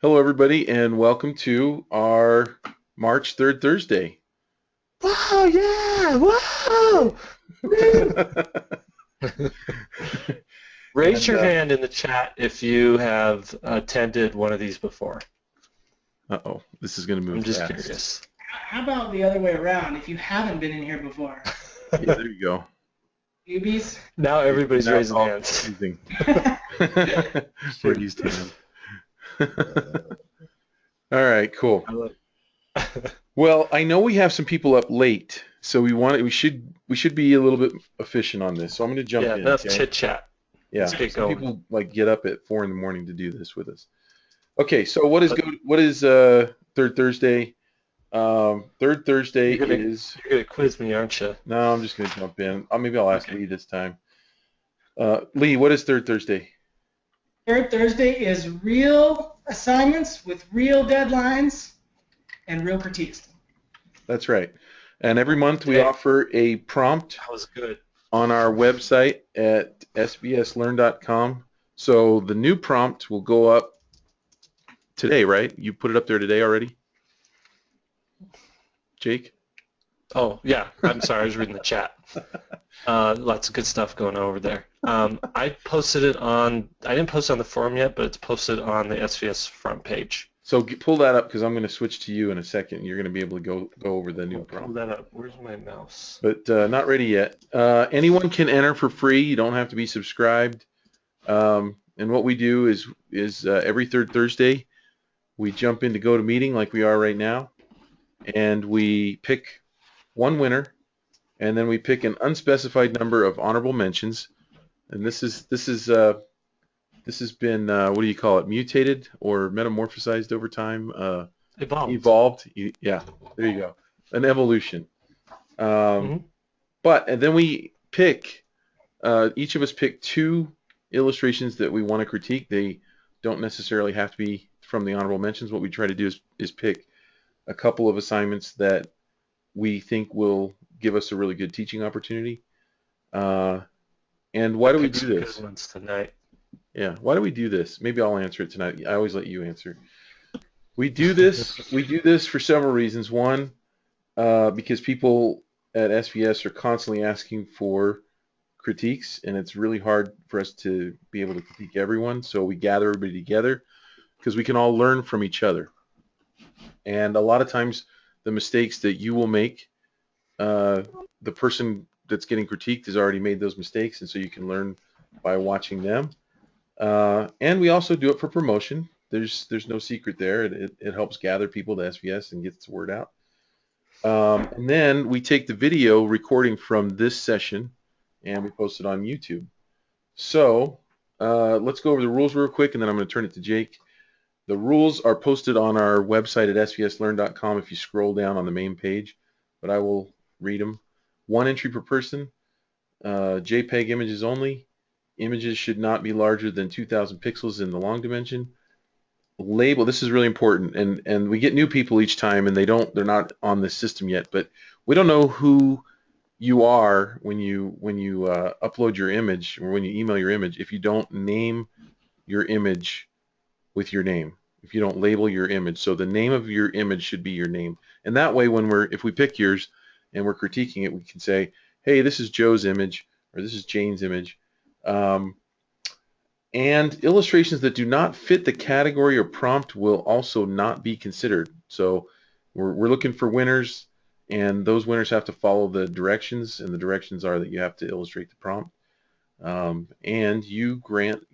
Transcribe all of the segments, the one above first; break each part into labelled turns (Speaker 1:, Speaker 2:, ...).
Speaker 1: Hello, everybody, and welcome to our March 3rd Thursday.
Speaker 2: Wow, yeah, wow. Woo. Raise
Speaker 1: And
Speaker 2: your hand in the chat if you have attended one of these before.
Speaker 1: uh-oh, this is going to move
Speaker 2: I'm just
Speaker 1: fast.
Speaker 2: curious.
Speaker 3: How about the other way around? If you haven't been in here before,
Speaker 1: Yeah, there you go.
Speaker 3: newbies.
Speaker 2: Now everybody's
Speaker 1: Now it's
Speaker 2: raising
Speaker 1: all
Speaker 2: hands.
Speaker 1: confusing.
Speaker 2: Shoot.
Speaker 1: Raised hand. All right, cool.
Speaker 2: I love-
Speaker 1: Well, I know we have some people up late, so we should be a little bit efficient on this. So I'm going to jump
Speaker 2: Yeah,
Speaker 1: in,
Speaker 2: enough
Speaker 1: okay?
Speaker 2: chit chat.
Speaker 1: Yeah,
Speaker 2: Let's get
Speaker 1: some
Speaker 2: going.
Speaker 1: people like get up at 4 in the morning to do this with us. Okay, so
Speaker 2: But
Speaker 1: what is Third Thursday? Third Thursday
Speaker 2: you're gonna
Speaker 1: is
Speaker 2: you're gonna quiz me, aren't you?
Speaker 1: No, I'm just going to jump in. Maybe I'll ask
Speaker 2: Okay.
Speaker 1: Lee this time. Lee, what is Third Thursday?
Speaker 3: Third Thursday is real assignments with real deadlines and real critiques.
Speaker 1: That's right. And every month we
Speaker 2: Dang,
Speaker 1: offer a prompt
Speaker 2: that was good.
Speaker 1: on our website at sbslearn.com. So the new prompt will go up today, right? You put it up there today already, Jake?
Speaker 2: Oh, yeah. I'm sorry. I was reading the chat. Lots of good stuff going on over there. I posted it on, I didn't post it on the forum yet, but it's posted on the SVS front page.
Speaker 1: So pull that up because I'm going to switch to you in a second. You're going to be able to go over the new
Speaker 2: I'll pull
Speaker 1: prompt.
Speaker 2: that up. Where's my mouse?
Speaker 1: But not ready yet. Anyone can enter for free. You don't have to be subscribed. And what we do is every third Thursday we jump in to go to meeting like we are right now, and we pick one winner, and then we pick an unspecified number of honorable mentions. And this has been what do you call it? Mutated or metamorphosized over time?
Speaker 2: Evolved.
Speaker 1: Evolved? Yeah, there you go. An evolution. Um,
Speaker 2: Hmm.
Speaker 1: and then we pick. Each of us pick two illustrations that we want to critique. They don't necessarily have to be from the honorable mentions. What we try to do is pick a couple of assignments that we think will give us a really good teaching opportunity. Uh, and
Speaker 2: I
Speaker 1: why do we
Speaker 2: picked
Speaker 1: do
Speaker 2: some good
Speaker 1: this?
Speaker 2: ones tonight.
Speaker 1: Yeah, why do we do this? Maybe I'll answer it tonight. I always let you answer. We do this for several reasons. One, because people at SVS are constantly asking for critiques, and it's really hard for us to be able to critique everyone. So we gather everybody together because we can all learn from each other. And a lot of times, the mistakes that you will make, uh, the person that's getting critiqued has already made those mistakes, and so you can learn by watching them. And we also do it for promotion. There's no secret there. It helps gather people to SVS and gets the word out. And then we take the video recording from this session and we post it on YouTube. So let's go over the rules real quick, and then I'm going to turn it to Jake. The rules are posted on our website at svslearn.com if you scroll down on the main page, but I will read them. One entry per person, JPEG images only. Images should not be larger than 2,000 pixels in the long dimension. Label, this is really important, and we get new people each time, and they're not on this system yet, but we don't know who you are when you upload your image or when you email your image if you don't name your image with your name, if you don't label your image. So the name of your image should be your name, and that way if we pick yours and we're critiquing it, we can say, hey, this is Joe's image or this is Jane's image. And illustrations that do not fit the category or prompt will also not be considered. So we're looking for winners, and those winners have to follow the directions, and the directions are that you have to illustrate the prompt. And you grant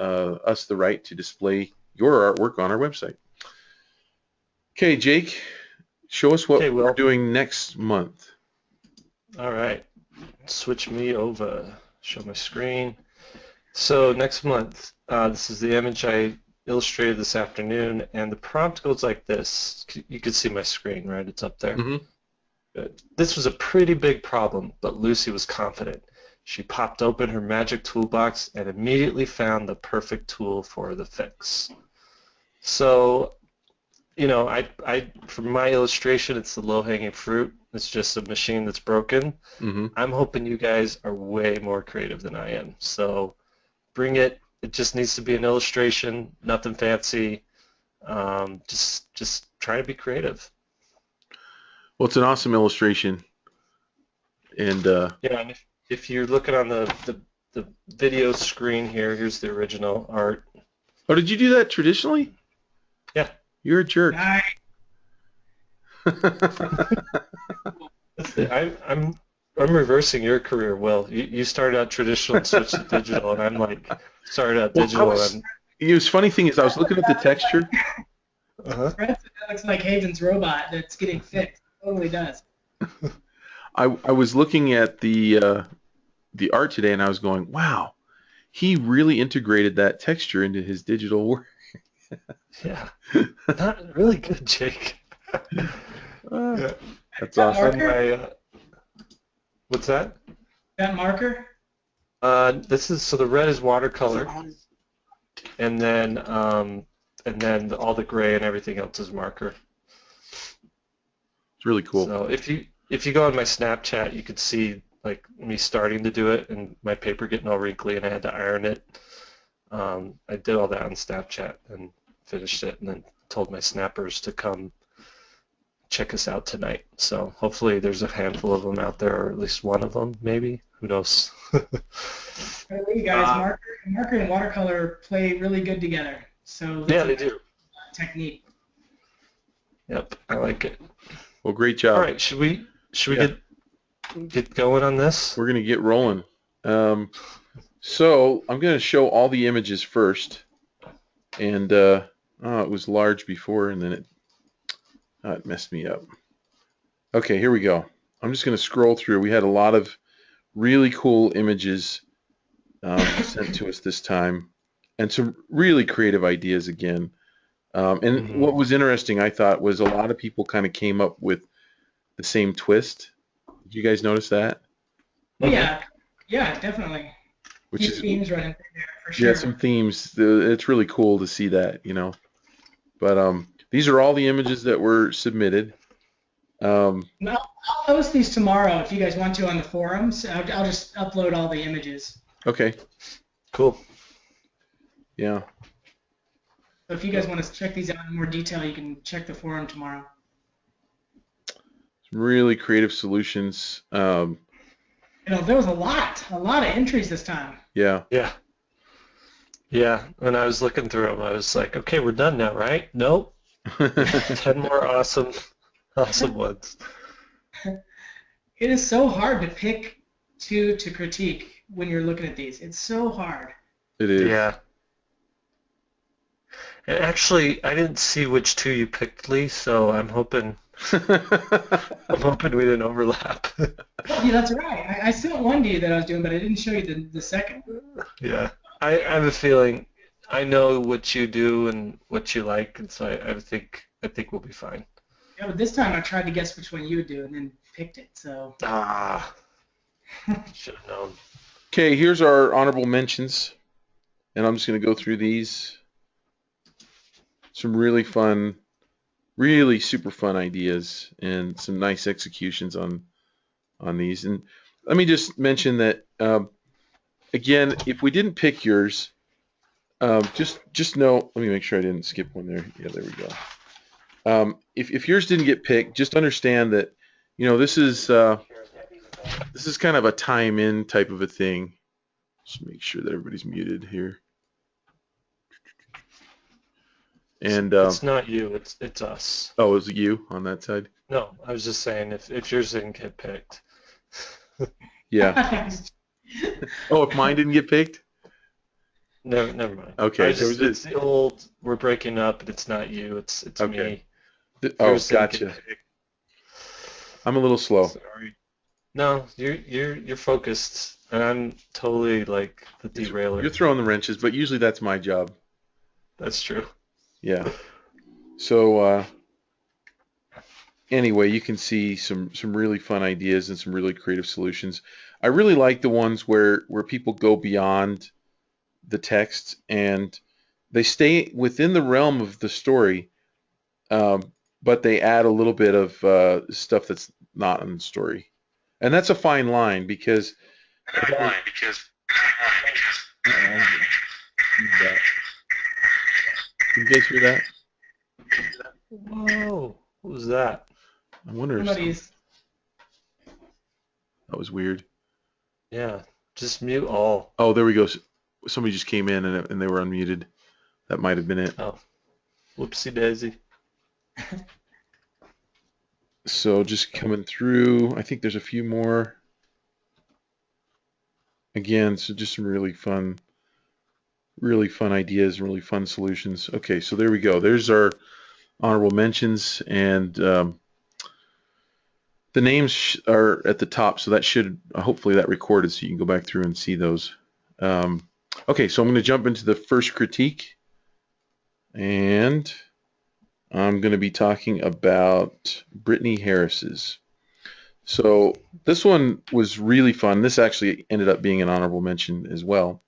Speaker 1: us the right to display your artwork on our website. Okay, Jake, show us
Speaker 2: Okay,
Speaker 1: what we're
Speaker 2: well,
Speaker 1: doing next month.
Speaker 2: all right. Switch me over. Show my screen. So next month, this is the image I illustrated this afternoon, and the prompt goes like this. You can see my screen, right? It's up there.
Speaker 1: Mm-hmm.
Speaker 2: Good. This was a pretty big problem, but Lucy was confident. She popped open her magic toolbox and immediately found the perfect tool for the fix. So, for my illustration, it's the low-hanging fruit. It's just a machine that's broken.
Speaker 1: Mm-hmm.
Speaker 2: I'm hoping you guys are way more creative than I am. So bring it. It just needs to be an illustration, nothing fancy. Just try to be creative.
Speaker 1: Well, it's an awesome illustration, and
Speaker 2: Yeah, and if you're looking on the video screen here, here's the original art.
Speaker 1: oh, did you do that traditionally?
Speaker 2: Yeah.
Speaker 1: You're a jerk.
Speaker 3: Nice.
Speaker 2: I'm reversing your career, Will. You started out traditional and switched to digital, and I'm like started out
Speaker 1: Well,
Speaker 2: digital and
Speaker 1: it was funny thing is I was looking at the texture.
Speaker 2: uh-huh.
Speaker 3: Brett said that looks like Haven's robot that's getting fixed. It totally does.
Speaker 1: I was looking at the art today, and I was going, wow, he really integrated that texture into his digital work.
Speaker 2: Yeah. Not really good, Jake. Yeah.
Speaker 1: That's
Speaker 3: That
Speaker 1: awesome.
Speaker 2: On
Speaker 3: marker?
Speaker 2: my what's that?
Speaker 3: That marker?
Speaker 2: This is so the red is watercolor, and then all the gray and everything else is marker.
Speaker 1: It's really cool.
Speaker 2: So if you go on my Snapchat, you could see like me starting to do it and my paper getting all wrinkly and I had to iron it. I did all that on Snapchat and finished it, and then told my snappers to come check us out tonight. So hopefully there's a handful of them out there, or at least one of them, maybe. Who knows?
Speaker 3: Hey, guys, marker and watercolor play really good together. So
Speaker 2: Yeah, they do.
Speaker 3: technique.
Speaker 2: Yep, I like it.
Speaker 1: Well, great job.
Speaker 2: All right, should we
Speaker 1: Yeah.
Speaker 2: get going on this?
Speaker 1: We're gonna get rolling. So I'm gonna show all the images first, and oh, it was large before, and then it messed me up. Okay, here we go. I'm just gonna scroll through. We had a lot of really cool images sent to us this time, and some really creative ideas again. And what was interesting, I thought, was a lot of people kind of came up with the same twist. Did you guys notice that?
Speaker 3: Oh, yeah, yeah, definitely.
Speaker 1: Which
Speaker 3: Few
Speaker 1: is
Speaker 3: themes running through there for sure.
Speaker 1: yeah, some themes. It's really cool to see that, you know. But these are all the images that were submitted.
Speaker 3: And I'll post these tomorrow if you guys want to on the forums. I'll just upload all the images.
Speaker 1: Okay,
Speaker 2: Cool.
Speaker 1: yeah.
Speaker 3: So if you guys want to check these out in more detail, you can check the forum tomorrow.
Speaker 1: Some really creative solutions.
Speaker 3: There was a lot of entries this time.
Speaker 1: Yeah.
Speaker 2: Yeah. Yeah. When I was looking through them, I was like, okay, we're done now, right? Nope. 10 more awesome ones.
Speaker 3: It is so hard to pick two to critique when you're looking at these. It's so hard.
Speaker 1: It is.
Speaker 2: Yeah. And actually, I didn't see which two you picked, Lee, so I'm hoping we didn't overlap.
Speaker 3: Yeah, that's right. I sent one to you that I was doing, but I didn't show you the second.
Speaker 2: Yeah. I have a feeling I know what you do and what you like, and so I think we'll be fine.
Speaker 3: Yeah, but this time I tried to guess which one you would do and then picked it. So
Speaker 2: Should have known.
Speaker 1: Okay, here's our honorable mentions, and I'm just going to go through these. Some really fun, really super fun ideas, and some nice executions on these. And let me just mention that again, if we didn't pick yours, just know. Let me make sure I didn't skip one there. Yeah, there we go. If yours didn't get picked, just understand that this is kind of a time in type of a thing. Just make sure that everybody's muted here. And
Speaker 2: it's not you, it's us.
Speaker 1: Oh, is it you on that side?
Speaker 2: No, I was just saying if yours didn't get picked.
Speaker 1: Yeah. Oh, if mine didn't get picked?
Speaker 2: Never mind.
Speaker 1: Okay.
Speaker 2: It's the old. We're breaking up, and it's not you. It's
Speaker 1: Okay.
Speaker 2: me.
Speaker 1: Oh, gotcha. I'm a little slow.
Speaker 2: Sorry. No, you're focused, and I'm totally like the derailer.
Speaker 1: You're throwing the wrenches, but usually that's my job.
Speaker 2: That's true.
Speaker 1: Yeah. So anyway, you can see some really fun ideas and some really creative solutions. I really like the ones where people go beyond the text and they stay within the realm of the story, but they add a little bit of stuff that's not in the story, and that's a fine line because. Can you guys hear that?
Speaker 2: Whoa, what was that?
Speaker 1: I wonder if
Speaker 3: Somebody's.
Speaker 1: that was weird.
Speaker 2: Yeah, just mute all.
Speaker 1: Oh, there we go. Somebody just came in and they were unmuted. That might have been it.
Speaker 2: Oh, whoopsie daisy.
Speaker 1: So just coming through. I think there's a few more. Again, so just some really fun ideas and really fun solutions. Okay, so there we go. There's our honorable mentions, and the names are at the top, so that should hopefully that recorded, so you can go back through and see those. Um, okay, so I'm going to jump into the first critique, and I'm going to be talking about Brittany Harris's. So this one was really fun. This actually ended up being an honorable mention as well.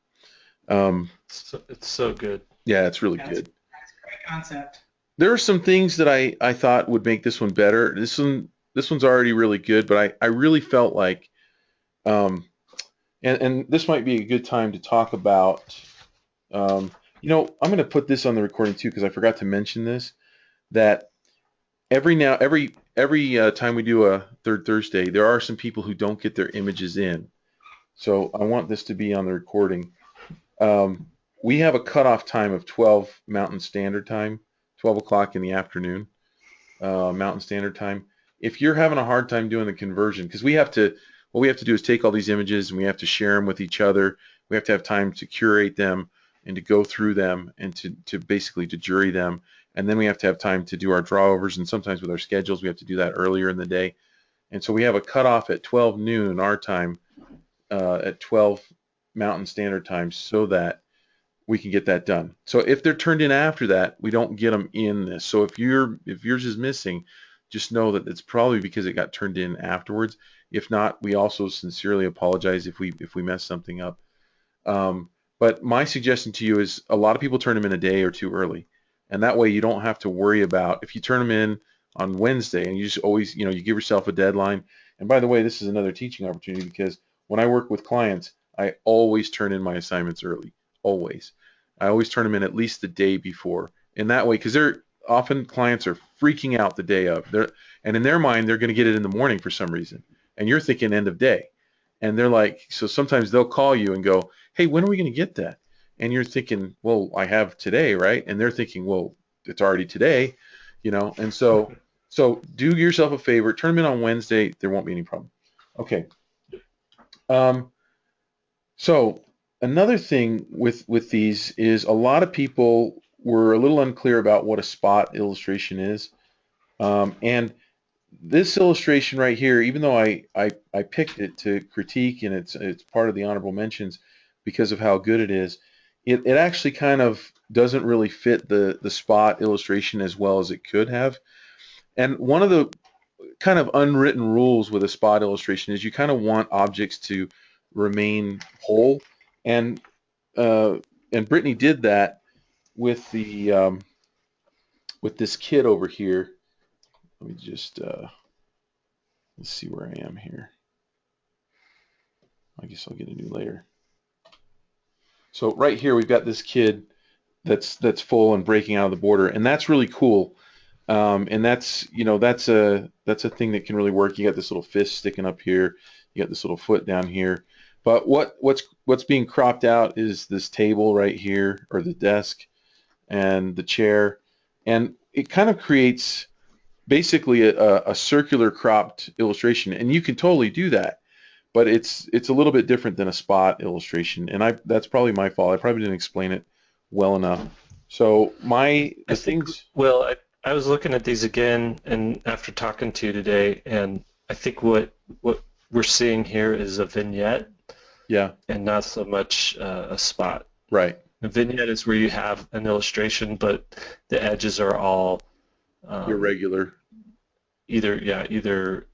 Speaker 2: It's so good.
Speaker 1: Yeah, it's really
Speaker 3: That's
Speaker 1: good.
Speaker 3: a great concept.
Speaker 1: There are some things that I thought would make this one better. This one's already really good, but I really felt like um, and this might be a good time to talk about I'm going to put this on the recording too because I forgot to mention this that every time we do a third Thursday, there are some people who don't get their images in. So I want this to be on the recording. Um, we have a cutoff time of 12 Mountain Standard Time, 12 o'clock in the afternoon. Mountain Standard Time. If you're having a hard time doing the conversion, because what we have to do is take all these images and we have to share them with each other. We have to have time to curate them and to go through them and to basically to jury them. And then we have to have time to do our drawovers. And sometimes with our schedules, we have to do that earlier in the day. And so we have a cutoff at 12 noon our time, at 12 Mountain Standard Time, so that we can get that done. So if they're turned in after that, we don't get them in this. So if yours is missing, just know that it's probably because it got turned in afterwards. If not, we also sincerely apologize if we mess something up. But my suggestion to you is a lot of people turn them in a day or two early, and that way you don't have to worry about if you turn them in on Wednesday and you just always you give yourself a deadline. And by the way, this is another teaching opportunity because when I work with clients, I always turn in my assignments early. Always. I always turn them in at least the day before. And that way, because they're often clients are freaking out the day of. And in their mind, they're going to get it in the morning for some reason. And you're thinking end of day. And they're like, so sometimes they'll call you and go, hey, when are we going to get that? And you're thinking, well, I have today, right? And they're thinking, well, it's already today, And so do yourself a favor, turn them in on Wednesday. There won't be any problem. Okay. Um, so another thing with these is a lot of people were a little unclear about what a spot illustration is. And this illustration right here, even though I picked it to critique and it's part of the honorable mentions because of how good it is, it actually kind of doesn't really fit the spot illustration as well as it could have. And one of the kind of unwritten rules with a spot illustration is you kind of want objects to remain whole, and uh, and Brittany did that with the with this kid over here. Let me just let's see where I am here. I guess I'll get a new layer. So right here we've got this kid that's full and breaking out of the border, and that's really cool. And that's a thing that can really work. You got this little fist sticking up here. You got this little foot down here. But what's being cropped out is this table right here, or the desk, and the chair, and it kind of creates basically a circular cropped illustration. And you can totally do that, but it's a little bit different than a spot illustration. And that's probably my fault. I probably didn't explain it well enough. So
Speaker 2: I think, well, I was looking at these again, and after talking to you today, and I think what we're seeing here is a vignette
Speaker 1: Yeah,
Speaker 2: and not so much a spot.
Speaker 1: right.
Speaker 2: A vignette is where you have an illustration, but the edges are all
Speaker 1: Irregular.
Speaker 2: either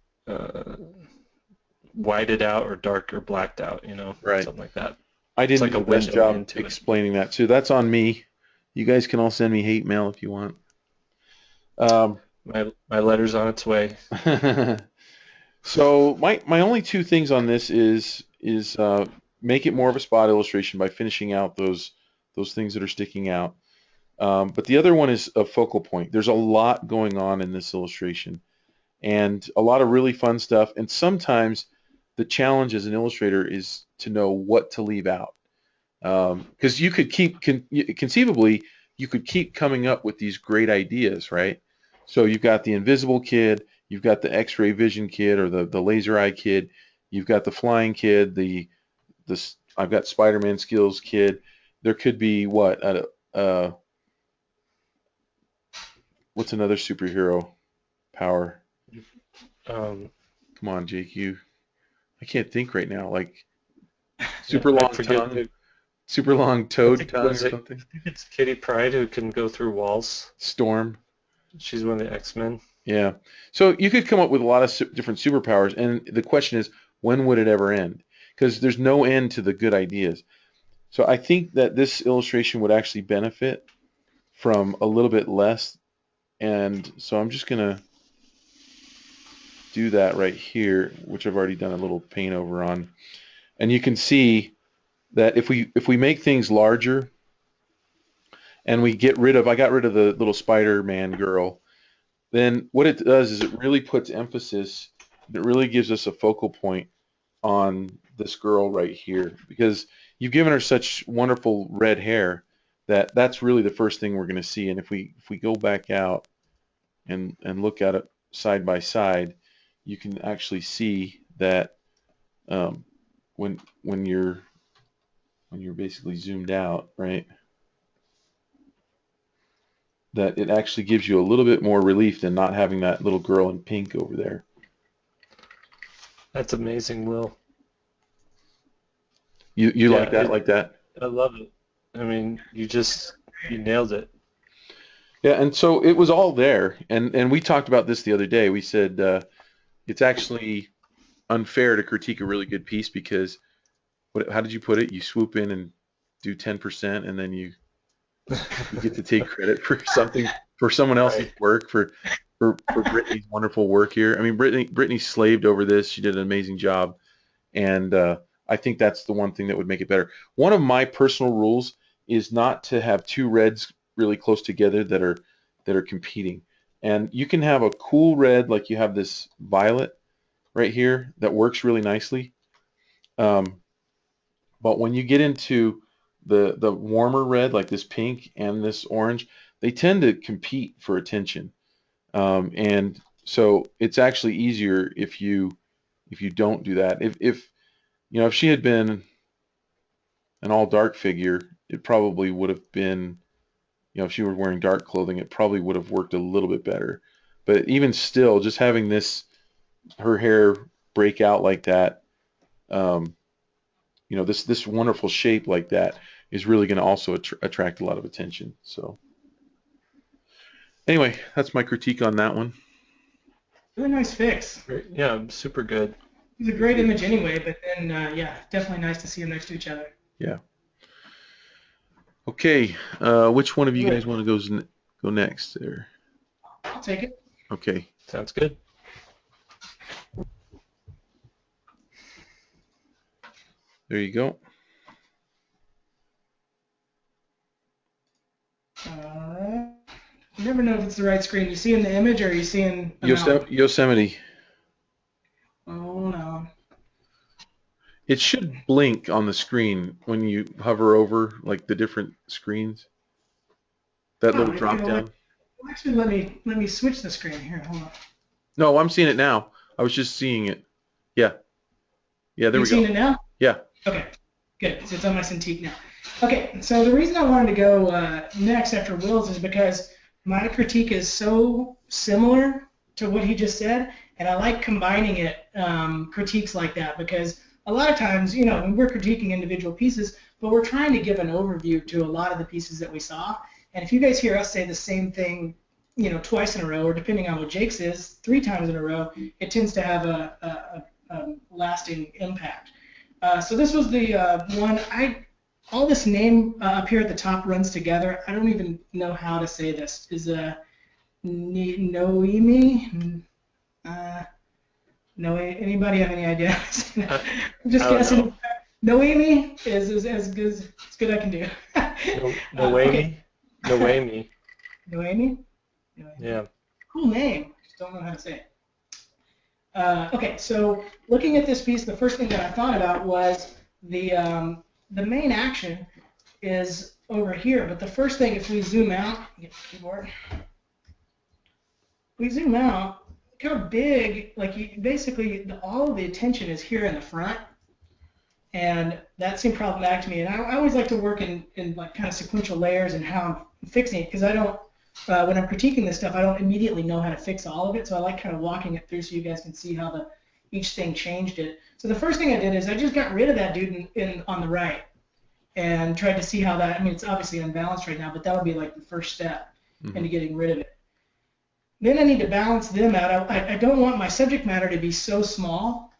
Speaker 2: whited out or dark or blacked out,
Speaker 1: Right.
Speaker 2: something like that.
Speaker 1: I
Speaker 2: It's
Speaker 1: didn't
Speaker 2: like
Speaker 1: do
Speaker 2: a
Speaker 1: the best
Speaker 2: window
Speaker 1: job
Speaker 2: into it.
Speaker 1: explaining that too. That's on me. You guys can all send me hate mail if you want. Um,
Speaker 2: My letter's on its way.
Speaker 1: so my only two things on this is make it more of a spot illustration by finishing out those things that are sticking out. But the other one is a focal point. There's a lot going on in this illustration and a lot of really fun stuff. And sometimes the challenge as an illustrator is to know what to leave out. Because you could conceivably, you could keep coming up with these great ideas, right? So you've got the invisible kid, you've got the X-ray vision kid or the laser eye kid, you've got the flying kid, I've got Spider-Man skills kid. There could be what's another superhero power?
Speaker 2: Um,
Speaker 1: Come on, Jake, I can't think right now. Like
Speaker 2: yeah,
Speaker 1: super
Speaker 2: I
Speaker 1: long
Speaker 2: forget
Speaker 1: tongue, super long
Speaker 2: what's
Speaker 1: toad
Speaker 2: it
Speaker 1: tongue
Speaker 2: called?
Speaker 1: or something.
Speaker 2: I think it's Kitty Pryde who can go through walls.
Speaker 1: Storm.
Speaker 2: She's one of the X-Men.
Speaker 1: Yeah. So you could come up with a lot of different superpowers, and the question is, when would it ever end? Because there's no end to the good ideas. So I think that this illustration would actually benefit from a little bit less, and so I'm just gonna do that right here, which I've already done a little paint over on, and you can see that if we make things larger and I got rid of the little Spider-Man girl, then what it does is it really puts emphasis, it really gives us a focal point on this girl right here because you've given her such wonderful red hair that that's really the first thing we're going to see. And if we go back out and look at it side by side, you can actually see that um, when you're basically zoomed out, right, that it actually gives you a little bit more relief than not having that little girl in pink over there.
Speaker 2: That's amazing, Will.
Speaker 1: You
Speaker 2: Yeah,
Speaker 1: like that, like that?
Speaker 2: I love it. I mean, you nailed it.
Speaker 1: Yeah, and so it was all there, and we talked about this the other day. We said it's actually unfair to critique a really good piece because how did you put it? You swoop in and do 10%, and then you get to take credit for something for someone else's
Speaker 2: Right.
Speaker 1: work for Brittany's wonderful work here. I mean, Brittany slaved over this. She did an amazing job, and I think that's the one thing that would make it better. One of my personal rules is not to have two reds really close together that are competing. And you can have a cool red like you have this violet right here that works really nicely. Um, but when you get into the warmer red like this pink and this orange, they tend to compete for attention. And so it's actually easier if you don't do that. If she had been an all dark figure, it probably would have been, if she were wearing dark clothing, it probably would have worked a little bit better. But even still, just having her hair break out like that, um, this wonderful shape like that is really going to also attract a lot of attention. So anyway, that's my critique on that one.
Speaker 3: Really nice fix.
Speaker 2: Great. Yeah, super good.
Speaker 3: It's a great image anyway, but then, yeah, definitely nice to see them next to each other.
Speaker 1: Yeah. Okay. Which one of you
Speaker 2: Good.
Speaker 1: guys want to go next there?
Speaker 3: I'll take it.
Speaker 1: Okay.
Speaker 2: Sounds good.
Speaker 1: There you go.
Speaker 3: You never know if it's the right screen. You seeing the image or are you seeing a mountain?
Speaker 1: Yosemite.
Speaker 3: Oh no.
Speaker 1: It should blink on the screen when you hover over like the different screens. That
Speaker 3: Oh,
Speaker 1: little drop down.
Speaker 3: actually let me switch the screen here. Hold on.
Speaker 1: No, I'm seeing it now. I was just seeing it. Yeah. Yeah, there
Speaker 3: You
Speaker 1: we go.
Speaker 3: seeing it now?
Speaker 1: Yeah.
Speaker 3: Okay, good. So it's on my Cintiq now. Okay, so the reason I wanted to go next after Will's is because my critique is so similar to what he just said, and I like combining it, critiques like that, because a lot of times, we're critiquing individual pieces, but we're trying to give an overview to a lot of the pieces that we saw. And if you guys hear us say the same thing, twice in a row, or depending on what Jake's is, 3 times in a row, it tends to have a lasting impact. So this was the one. All this name up here at the top runs together. I don't even know how to say this. Is Noemi? No, anybody have any idea? I'm just
Speaker 2: I don't
Speaker 3: guessing.
Speaker 2: know.
Speaker 3: Noemi is as good as I can do.
Speaker 2: No way
Speaker 3: Okay.
Speaker 2: me? Noemi.
Speaker 3: Noemi?
Speaker 2: Yeah.
Speaker 3: Cool name. Just don't know how to say it. Okay, so looking at this piece, the first thing that I thought about was the main action is over here. But the first thing, if we zoom out, get the keyboard. We zoom out, look how big, like basically all of the attention is here in the front. And that seemed problematic to me. And I always like to work in like kind of sequential layers and how I'm fixing it, because I don't, when I'm critiquing this stuff, I don't immediately know how to fix all of it. So I like kind of walking it through so you guys can see how each thing changed it. So the first thing I did is I just got rid of that dude on the right and tried to see how that, I mean, it's obviously unbalanced right now, but that would be like the first step into getting rid of it. Then I need to balance them out. I don't want my subject matter to be so small.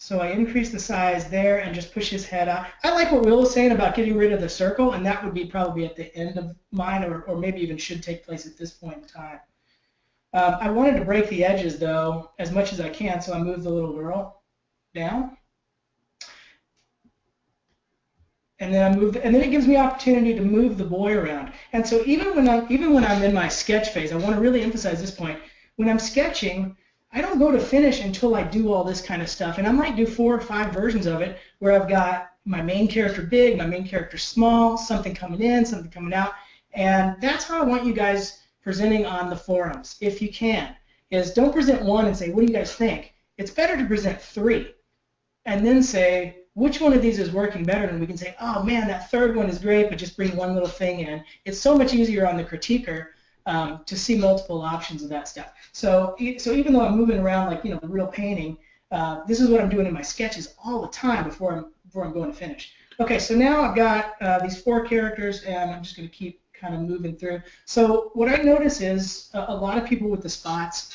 Speaker 3: So I increase the size there and just push his head out. I like what Will was saying about getting rid of the circle, and that would be probably at the end of mine, or maybe even should take place at this point in time. I wanted to break the edges, though, as much as I can, so I moved the little girl down. And then it gives me opportunity to move the boy around. And so even when I'm in my sketch phase, I want to really emphasize this point. When I'm sketching, I don't go to finish until I do all this kind of stuff. And I might do 4 or 5 versions of it where I've got my main character big, my main character small, something coming in, something coming out. And that's how I want you guys presenting on the forums, if you can, is don't present one and say, what do you guys think? It's better to present 3 and then say, which one of these is working better? And we can say, oh man, that third one is great, but just bring one little thing in. It's so much easier on the critiquer to see multiple options of that stuff. So even though I'm moving around like, the real painting, this is what I'm doing in my sketches all the time before I'm going to finish. Okay, so now I've got these 4 characters, and I'm just going to keep kind of moving through. So what I notice is a lot of people with the spots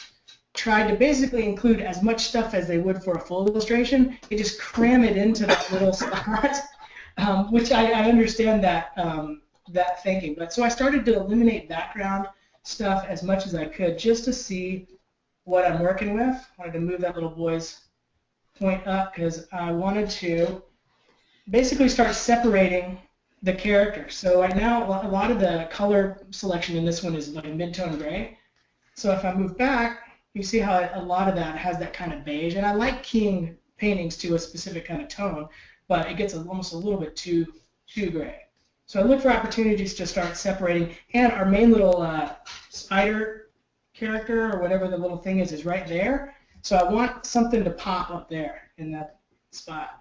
Speaker 3: tried to basically include as much stuff as they would for a full illustration. They just cram it into that little spot, which I understand that thinking. But so I started to eliminate background stuff as much as I could just to see what I'm working with. I wanted to move that little boy's point up because I wanted to basically start separating the characters. So right now, a lot of the color selection in this one is like a mid-tone gray. So if I move back, you see how a lot of that has that kind of beige. And I like keying paintings to a specific kind of tone, but it gets almost a little bit too gray. So I look for opportunities to start separating. And our main little spider character, or whatever the little thing is right there. So I want something to pop up there in that spot.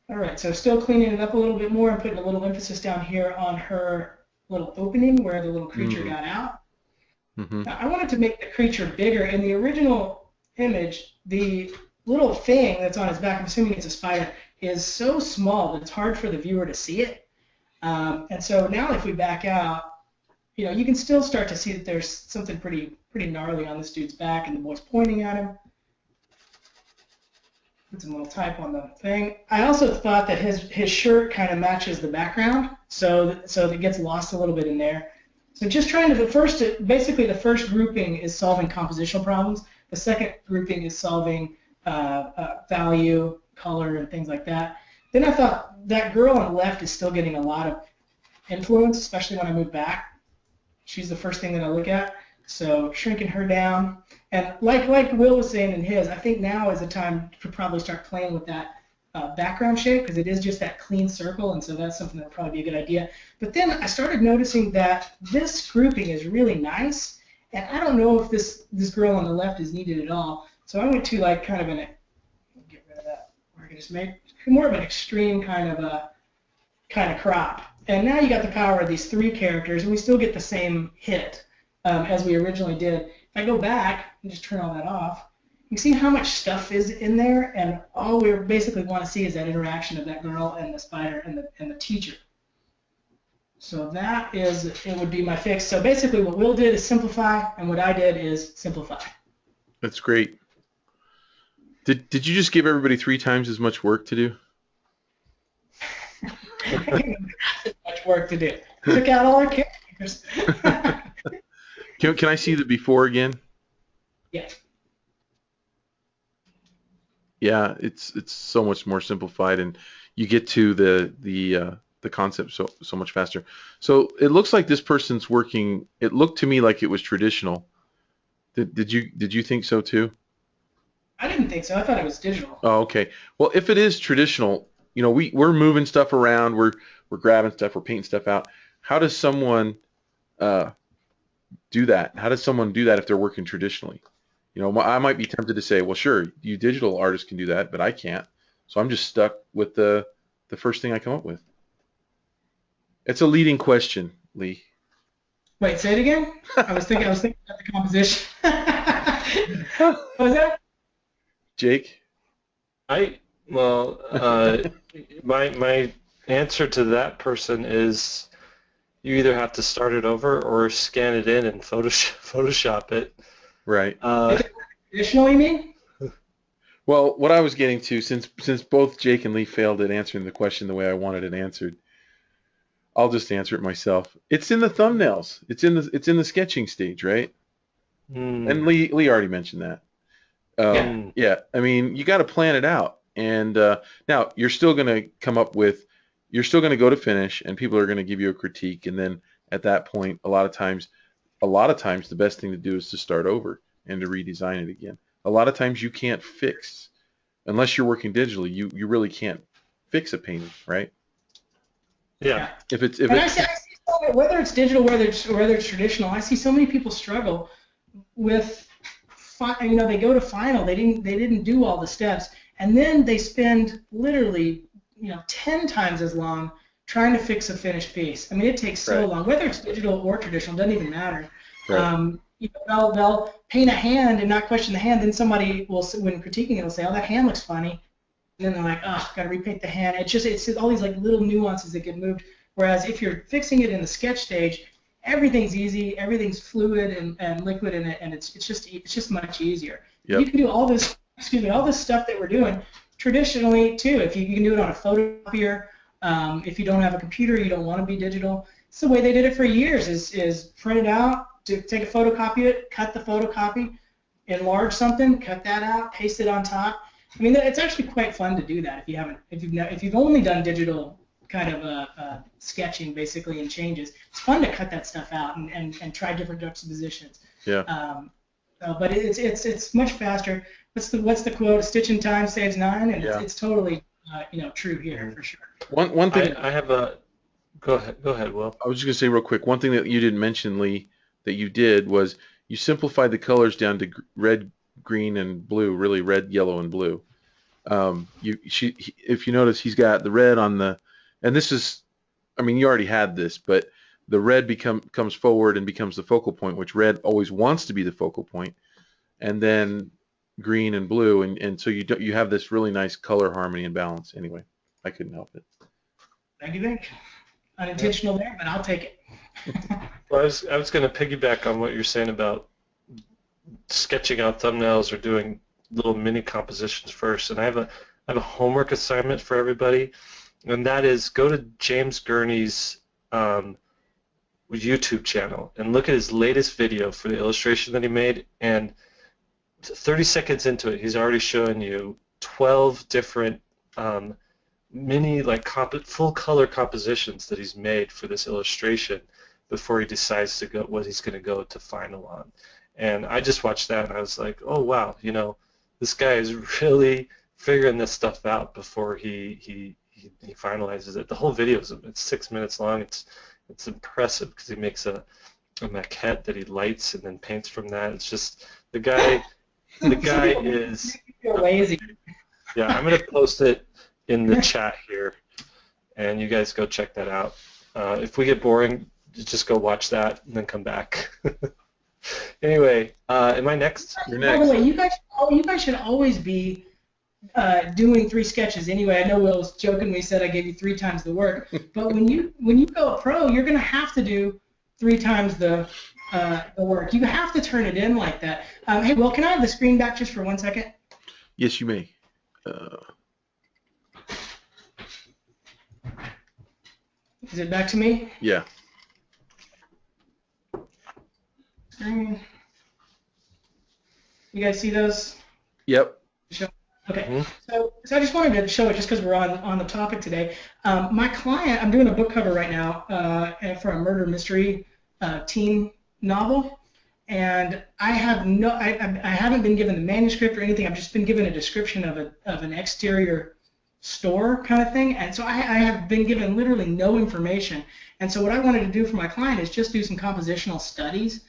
Speaker 3: All right, so still cleaning it up a little bit more and putting a little emphasis down here on her little opening where the little creature got out. Now, I wanted to make the creature bigger. In the original image, the little thing that's on his back, I'm assuming it's a spider, is so small that it's hard for the viewer to see it. And so now if we back out, you can still start to see that there's something pretty gnarly on this dude's back, and the boy's pointing at him. Put some little type on the thing. I also thought that his shirt kind of matches the background, so it gets lost a little bit in there. So just trying to, basically the first grouping is solving compositional problems. The second grouping is solving value, color, and things like that. Then I thought that girl on the left is still getting a lot of influence, especially when I move back. She's the first thing that I look at. So shrinking her down. And like Will was saying in his, I think now is the time to probably start playing with that background shape, because it is just that clean circle, and so that's something that would probably be a good idea. But then I started noticing that this grouping is really nice, and I don't know if this girl on the left is needed at all. So I went to like kind of get rid of that. We're going to just make more of an extreme kind of crop. And now you got the power of these 3 characters, and we still get the same hit as we originally did. If I go back and just turn all that off, you see how much stuff is in there, and all we basically want to see is that interaction of that girl and the spider and the teacher. So it would be my fix. So basically what Will did is simplify, and what I did is simplify.
Speaker 1: That's great. Did you just give everybody 3 times as much work to do?
Speaker 3: Much work to do. Took out all our characters.
Speaker 1: Can I see the before again?
Speaker 3: Yes.
Speaker 1: Yeah, it's so much more simplified, and you get to the the concept so much faster. So it looks like this person's working. It looked to me like it was traditional. Did you think so too?
Speaker 3: I didn't think so. I thought it was digital.
Speaker 1: Oh, okay. Well, if it is traditional, we're moving stuff around, we're grabbing stuff, we're painting stuff out. How does someone uh, do that? How does someone do that if they're working traditionally? I might be tempted to say, well, sure, you digital artists can do that, but I can't. So I'm just stuck with the first thing I come up with. It's a leading question, Lee.
Speaker 3: Wait, say it again. I was thinking about the composition. What was that?
Speaker 1: Jake?
Speaker 2: Well, my answer to that person is you either have to start it over or scan it in and Photoshop it.
Speaker 1: Right.
Speaker 3: Traditional, you mean?
Speaker 1: Well, what I was getting to, since both Jake and Lee failed at answering the question the way I wanted it answered, I'll just answer it myself. It's in the thumbnails. It's in the sketching stage, right? And Lee already mentioned that.
Speaker 3: Yeah.
Speaker 1: Yeah. I mean, you got to plan it out. And now you're still going to go to finish, and people are going to give you a critique. And then at that point, a lot of times, the best thing to do is to start over and to redesign it again. A lot of times you can't fix, unless you're working digitally, you really can't fix a painting, right?
Speaker 2: Yeah.
Speaker 1: If it's
Speaker 3: And I see whether it's digital, whether it's traditional, I see so many people struggle with, they go to final, they didn't do all the steps, and then they spend literally 10 times as long trying to fix a finished piece. I mean, it takes so
Speaker 1: Right.
Speaker 3: long, whether it's digital or traditional, doesn't even matter.
Speaker 1: Right.
Speaker 3: They'll paint a hand and not question the hand. Then somebody will, when critiquing it, will say, "Oh, that hand looks funny." And then they're like, "Oh, got to repaint the hand." It's all these like little nuances that get moved. Whereas if you're fixing it in the sketch stage, everything's easy, everything's fluid and liquid in it, and it's just much easier.
Speaker 1: Yep.
Speaker 3: You can do all this stuff that we're doing traditionally too. If you can do it on a photocopier, if you don't have a computer, you don't want to be digital. It's the way they did it for years. Is print it out, take a photocopy it, cut the photocopy, enlarge something, cut that out, paste it on top. I mean, it's actually quite fun to do that if you've only done digital kind of sketching basically and changes. It's fun to cut that stuff out and try different juxtapositions.
Speaker 1: Yeah.
Speaker 3: But it's much faster. What's the quote? Stitch in time saves nine, and
Speaker 1: Yeah.
Speaker 3: it's totally true here for sure.
Speaker 1: One thing
Speaker 2: I have a. Go ahead, Will.
Speaker 1: I was just gonna say real quick. One thing that you didn't mention, Lee, that you did was you simplified the colors down to red, green, and blue. Really, red, yellow, and blue. If you notice, he's got the red on the, and this is, I mean, you already had this, but the red comes forward and becomes the focal point, which red always wants to be the focal point, and then green and blue, and so you have this really nice color harmony and balance. Anyway, I couldn't help it.
Speaker 3: Thank you. Unintentional there, but I'll take it.
Speaker 2: Well, I was going to piggyback on what you're saying about sketching out thumbnails or doing little mini compositions first. And I have a homework assignment for everybody, and that is go to James Gurney's YouTube channel and look at his latest video for the illustration that he made. And 30 seconds into it, he's already showing you 12 different mini full color compositions that he's made for this illustration before he decides to go what he's going to go to final on. And I just watched that and I was like, oh wow, this guy is really figuring this stuff out before he finalizes it. The whole video it's 6 minutes long. It's impressive because he makes a maquette that he lights and then paints from that. It's just the guy is
Speaker 3: lazy.
Speaker 2: Yeah, I'm going to post it in the chat here, and you guys go check that out. If we get boring, just go watch that and then come back. Anyway, am I next?
Speaker 1: You're
Speaker 3: By
Speaker 1: next.
Speaker 3: the way, you guys should always be doing 3 sketches anyway. I know Will was joking when he said I gave you 3 times the work, but when you go pro, you're going to have to do 3 times the work. You have to turn it in like that. Hey, Will, can I have the screen back just for 1 second?
Speaker 1: Yes, you may.
Speaker 3: Is it back to me?
Speaker 1: Yeah.
Speaker 3: Screen. You guys see those?
Speaker 1: Yep.
Speaker 3: Okay.
Speaker 2: Hmm.
Speaker 3: So I just wanted to show it just because we're on the topic today. My client, I'm doing a book cover right now for a murder mystery teen novel, and I haven't been given the manuscript or anything. I've just been given a description of an exterior store kind of thing, and so I have been given literally no information. And so what I wanted to do for my client is just do some compositional studies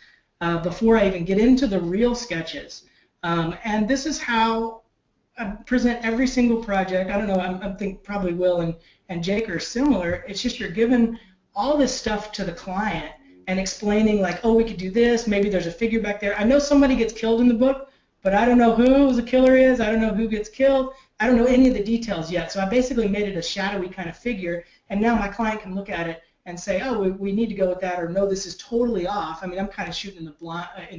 Speaker 3: before I even get into the real sketches. And this is how I present every single project. I don't know. I think probably Will and Jake are similar. It's just you're given all this stuff to the client and explaining like, oh, we could do this. Maybe there's a figure back there. I know somebody gets killed in the book, but I don't know who the killer is. I don't know who gets killed. I don't know any of the details yet. So I basically made it a shadowy kind of figure, and now my client can look at it and say, oh, we need to go with that, or no, this is totally off. I mean, I'm kind of shooting in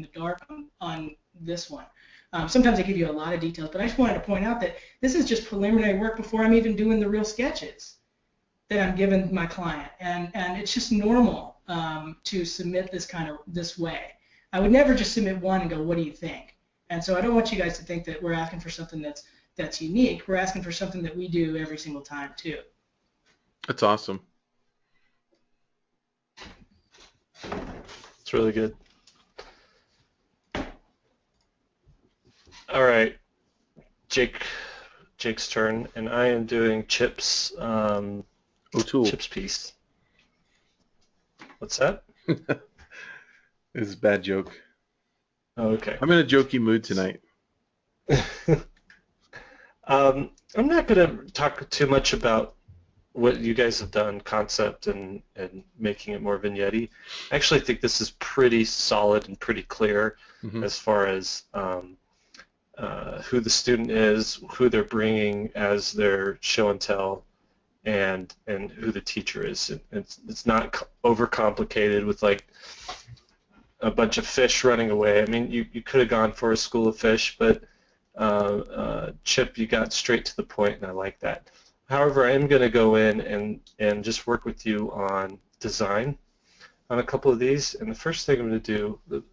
Speaker 3: the dark on this one. Sometimes I give you a lot of details, but I just wanted to point out that this is just preliminary work before I'm even doing the real sketches that I'm giving my client, and it's just normal to submit this way. I would never just submit one and go, what do you think? And so I don't want you guys to think that we're asking for something that's unique. We're asking for something that we do every single time too.
Speaker 1: That's awesome.
Speaker 2: It's really good. All right, Jake's turn, and I am doing
Speaker 1: O'Toole.
Speaker 2: Chip's piece. What's that?
Speaker 1: This is a bad joke.
Speaker 2: Oh, okay.
Speaker 1: I'm in a jokey mood tonight.
Speaker 2: I'm not going to talk too much about what you guys have done, concept and making it more vignette-y. I actually think this is pretty solid and pretty clear
Speaker 1: Mm-hmm.
Speaker 2: as far as who the student is, who they're bringing as their show and tell, and who the teacher is. It's not overcomplicated with like a bunch of fish running away. I mean, you could have gone for a school of fish, but Chip, you got straight to the point, and I like that. However, I am going to go in and just work with you on design on a couple of these. And the first thing I'm going to do, the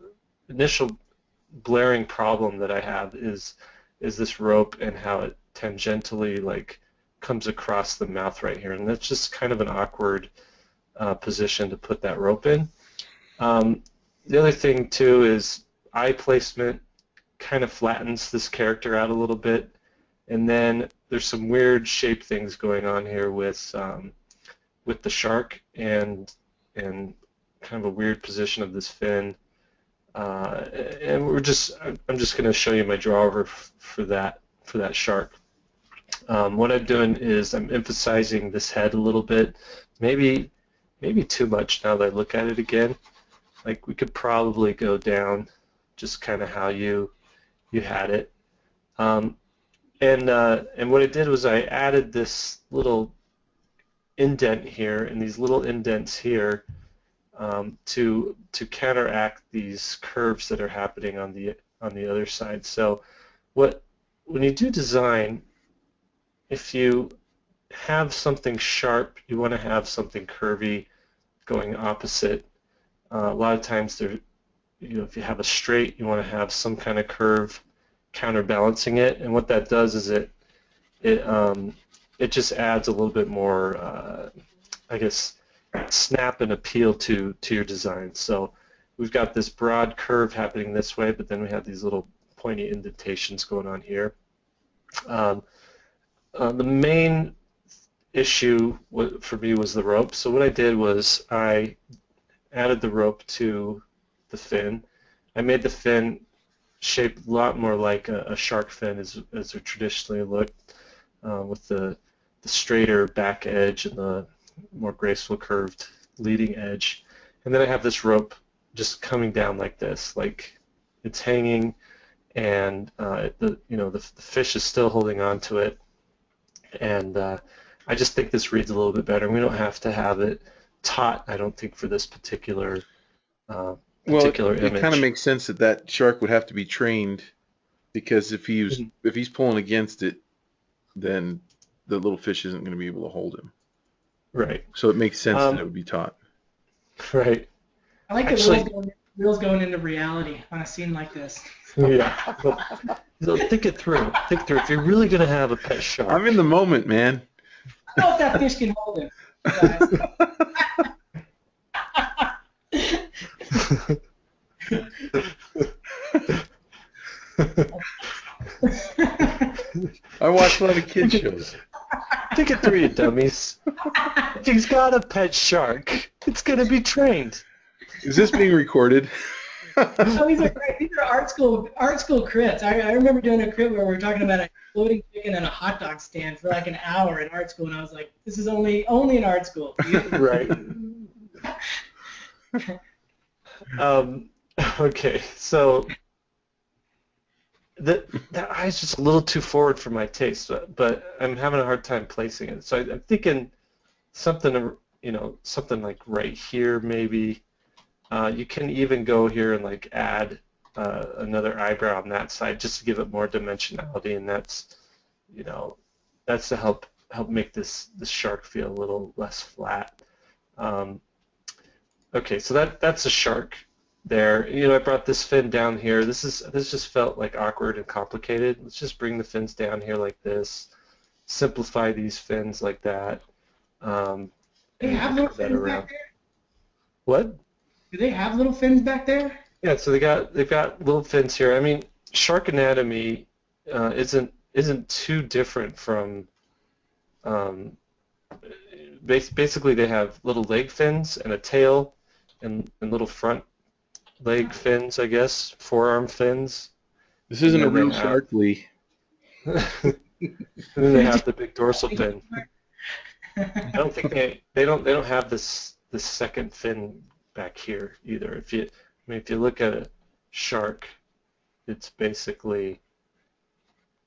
Speaker 2: initial blaring problem that I have is this rope and how it tangentially like comes across the mouth right here, and that's just kind of an awkward position to put that rope in. The other thing too is eye placement kind of flattens this character out a little bit, and then there's some weird shape things going on here with the shark and kind of a weird position of this fin. And I'm just going to show you my drawer for that shark. What I'm doing is I'm emphasizing this head a little bit, maybe too much now that I look at it again. Like we could probably go down just kind of how you had it. And what I did was I added this little indent here and these little indents here to counteract these curves that are happening on the other side. So when you do design, if you have something sharp, you want to have something curvy going opposite. A lot of times if you have a straight, you want to have some kind of curve counterbalancing it, and what that does is it just adds a little bit more, I guess, snap and appeal to your design. So we've got this broad curve happening this way, but then we have these little pointy indentations going on here. The main issue for me was the rope. So what I did was I added the rope to the fin. I made the fin shaped a lot more like a shark fin as they're traditionally looked, with the straighter back edge and the more graceful curved leading edge. And then I have this rope just coming down like this, like it's hanging, and the fish is still holding on to it. And I just think this reads a little bit better. We don't have to have it taut, I don't think, for this particular
Speaker 1: Well,
Speaker 2: image.
Speaker 1: it kind of makes sense that shark would have to be trained, because if he's pulling against it, then the little fish isn't going to be able to hold him.
Speaker 2: Right.
Speaker 1: So it makes sense that it would be taut.
Speaker 2: Right.
Speaker 3: I like
Speaker 2: Actually,
Speaker 3: that Will's Will's going into reality on a scene like this.
Speaker 2: Yeah. So think it through. Think through. If you're really gonna have a pet shark,
Speaker 1: I'm in the moment, man.
Speaker 3: I don't know if that fish can hold him. But
Speaker 1: I watch a lot of kids shows.
Speaker 2: think it through, you dummies. If he's got a pet shark, it's gonna be trained.
Speaker 1: Is this being recorded?
Speaker 3: oh, these are great. These are art school crits. I remember doing a crit where we were talking about a floating chicken and a hot dog stand for like an hour in art school, and I was like, this is only in art school.
Speaker 2: Right. Okay, so that eye's just a little too forward for my taste, but I'm having a hard time placing it. So I'm thinking something, something like right here maybe. You can even go here and like add another eyebrow on that side just to give it more dimensionality, and that's to help make this shark feel a little less flat. Okay, so that's a shark there. I brought this fin down here. This just felt like awkward and complicated. Let's just bring the fins down here like this. Simplify these fins like that.
Speaker 3: They have little fins back there?
Speaker 2: What?
Speaker 3: Do they have little fins back there?
Speaker 2: Yeah, so they've got little fins here. I mean, shark anatomy isn't too different from basically they have little leg fins and a tail and little front leg fins, I guess, forearm fins.
Speaker 1: This isn't a real shark, Lee.
Speaker 2: And then they have the big dorsal fin. I don't think they don't have this second fin back here either. If you look at a shark, it's basically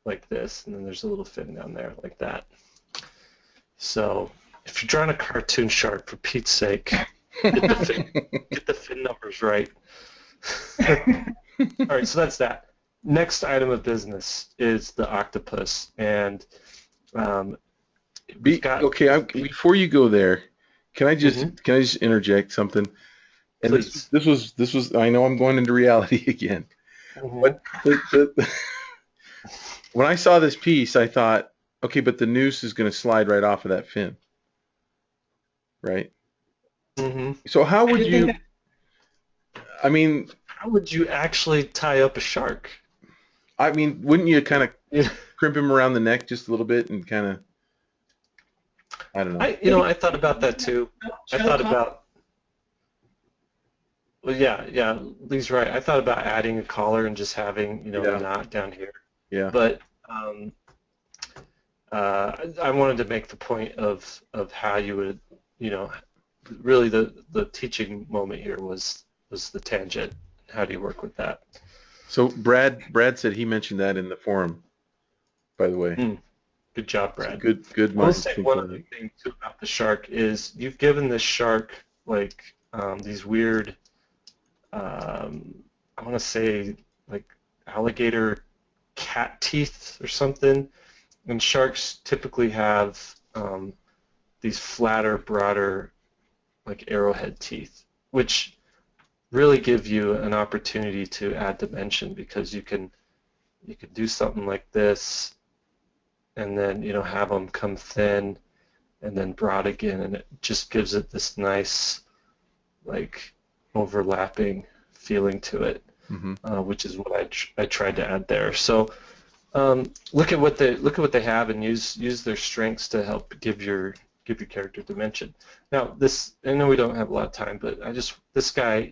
Speaker 2: like this, and then there's a little fin down there like that. So if you're drawing a cartoon shark, for Pete's sake, get the fin numbers right. All right, so that's that. Next item of business is the octopus, and
Speaker 1: before you go there, can I just interject something? And
Speaker 2: Please.
Speaker 1: this was I know I'm going into reality again. But when I saw this piece, I thought, okay, but the noose is going to slide right off of that fin, right?
Speaker 2: Mm-hmm.
Speaker 1: So how would you? I mean,
Speaker 2: how would you actually tie up a shark?
Speaker 1: I mean, wouldn't you kind of crimp him around the neck just a little bit and kind of? I don't know.
Speaker 2: I thought about that too. I thought about. Well, yeah, Lee's right. I thought about adding a collar and just having, a knot down here.
Speaker 1: Yeah.
Speaker 2: But I wanted to make the point of how you would, really the teaching moment here was the tangent. How do you work with that?
Speaker 1: So Brad said he mentioned that in the forum, by the way.
Speaker 2: Good job, Brad.
Speaker 1: So good.
Speaker 2: I will say one other thing too about the shark is you've given this shark like these weird, I want to say like alligator cat teeth or something, and sharks typically have these flatter, broader, like arrowhead teeth, which really give you an opportunity to add dimension because you can do something like this and then have them come thin and then broad again, and it just gives it this nice like overlapping feeling to it, which is what I tried to add there. So look at what they have and use their strengths to help give your character dimension. Now I know we don't have a lot of time, but this guy,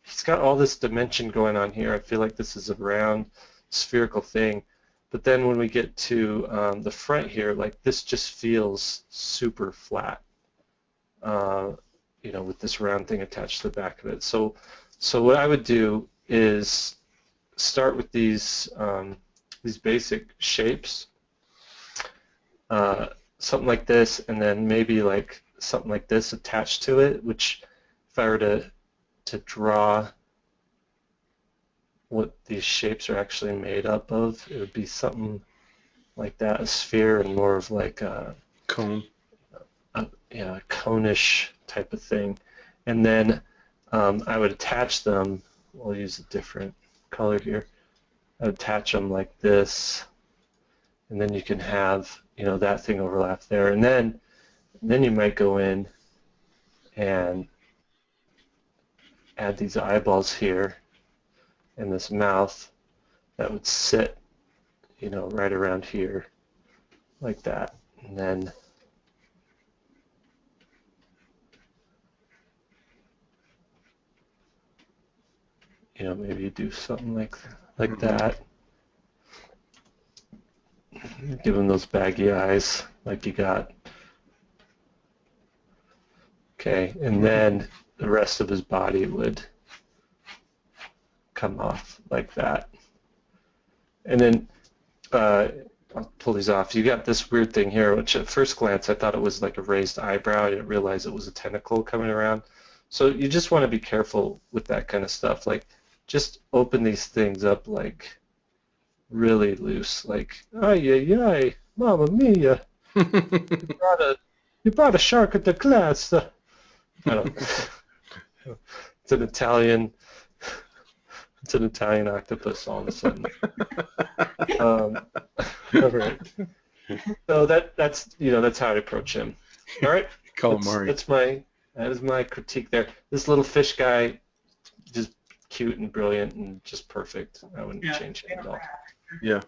Speaker 2: he's got all this dimension going on here. I feel like this is a round spherical thing, but then when we get to the front here, like this just feels super flat, with this round thing attached to the back of it. So what I would do is start with these basic shapes, something like this, and then maybe like something like this attached to it, which if I were to draw what these shapes are actually made up of, it would be something like that, a sphere, and more of like a
Speaker 1: cone.
Speaker 2: A cone-ish type of thing. And then I would attach them. We'll use a different color here. I would attach them like this, and then you can have, that thing overlap there, and then you might go in and add these eyeballs here and this mouth that would sit, right around here like that. And then maybe you do something like that. Give him those baggy eyes like you got. Okay, and then the rest of his body would come off like that. And then I'll pull these off. You got this weird thing here, which at first glance I thought it was like a raised eyebrow. I didn't realize it was a tentacle coming around. So you just want to be careful with that kind of stuff. Like, just open these things up like really loose. Like, ay, ay, ay, mamma mia, you brought a shark at the class. I don't know. It's an Italian. It's an Italian octopus all of a sudden. All right. So that's how I approach him. All right.
Speaker 1: Call him Mari.
Speaker 2: That is my critique there. This little fish guy, just cute and brilliant and just perfect. I wouldn't change him at all.
Speaker 1: Yeah.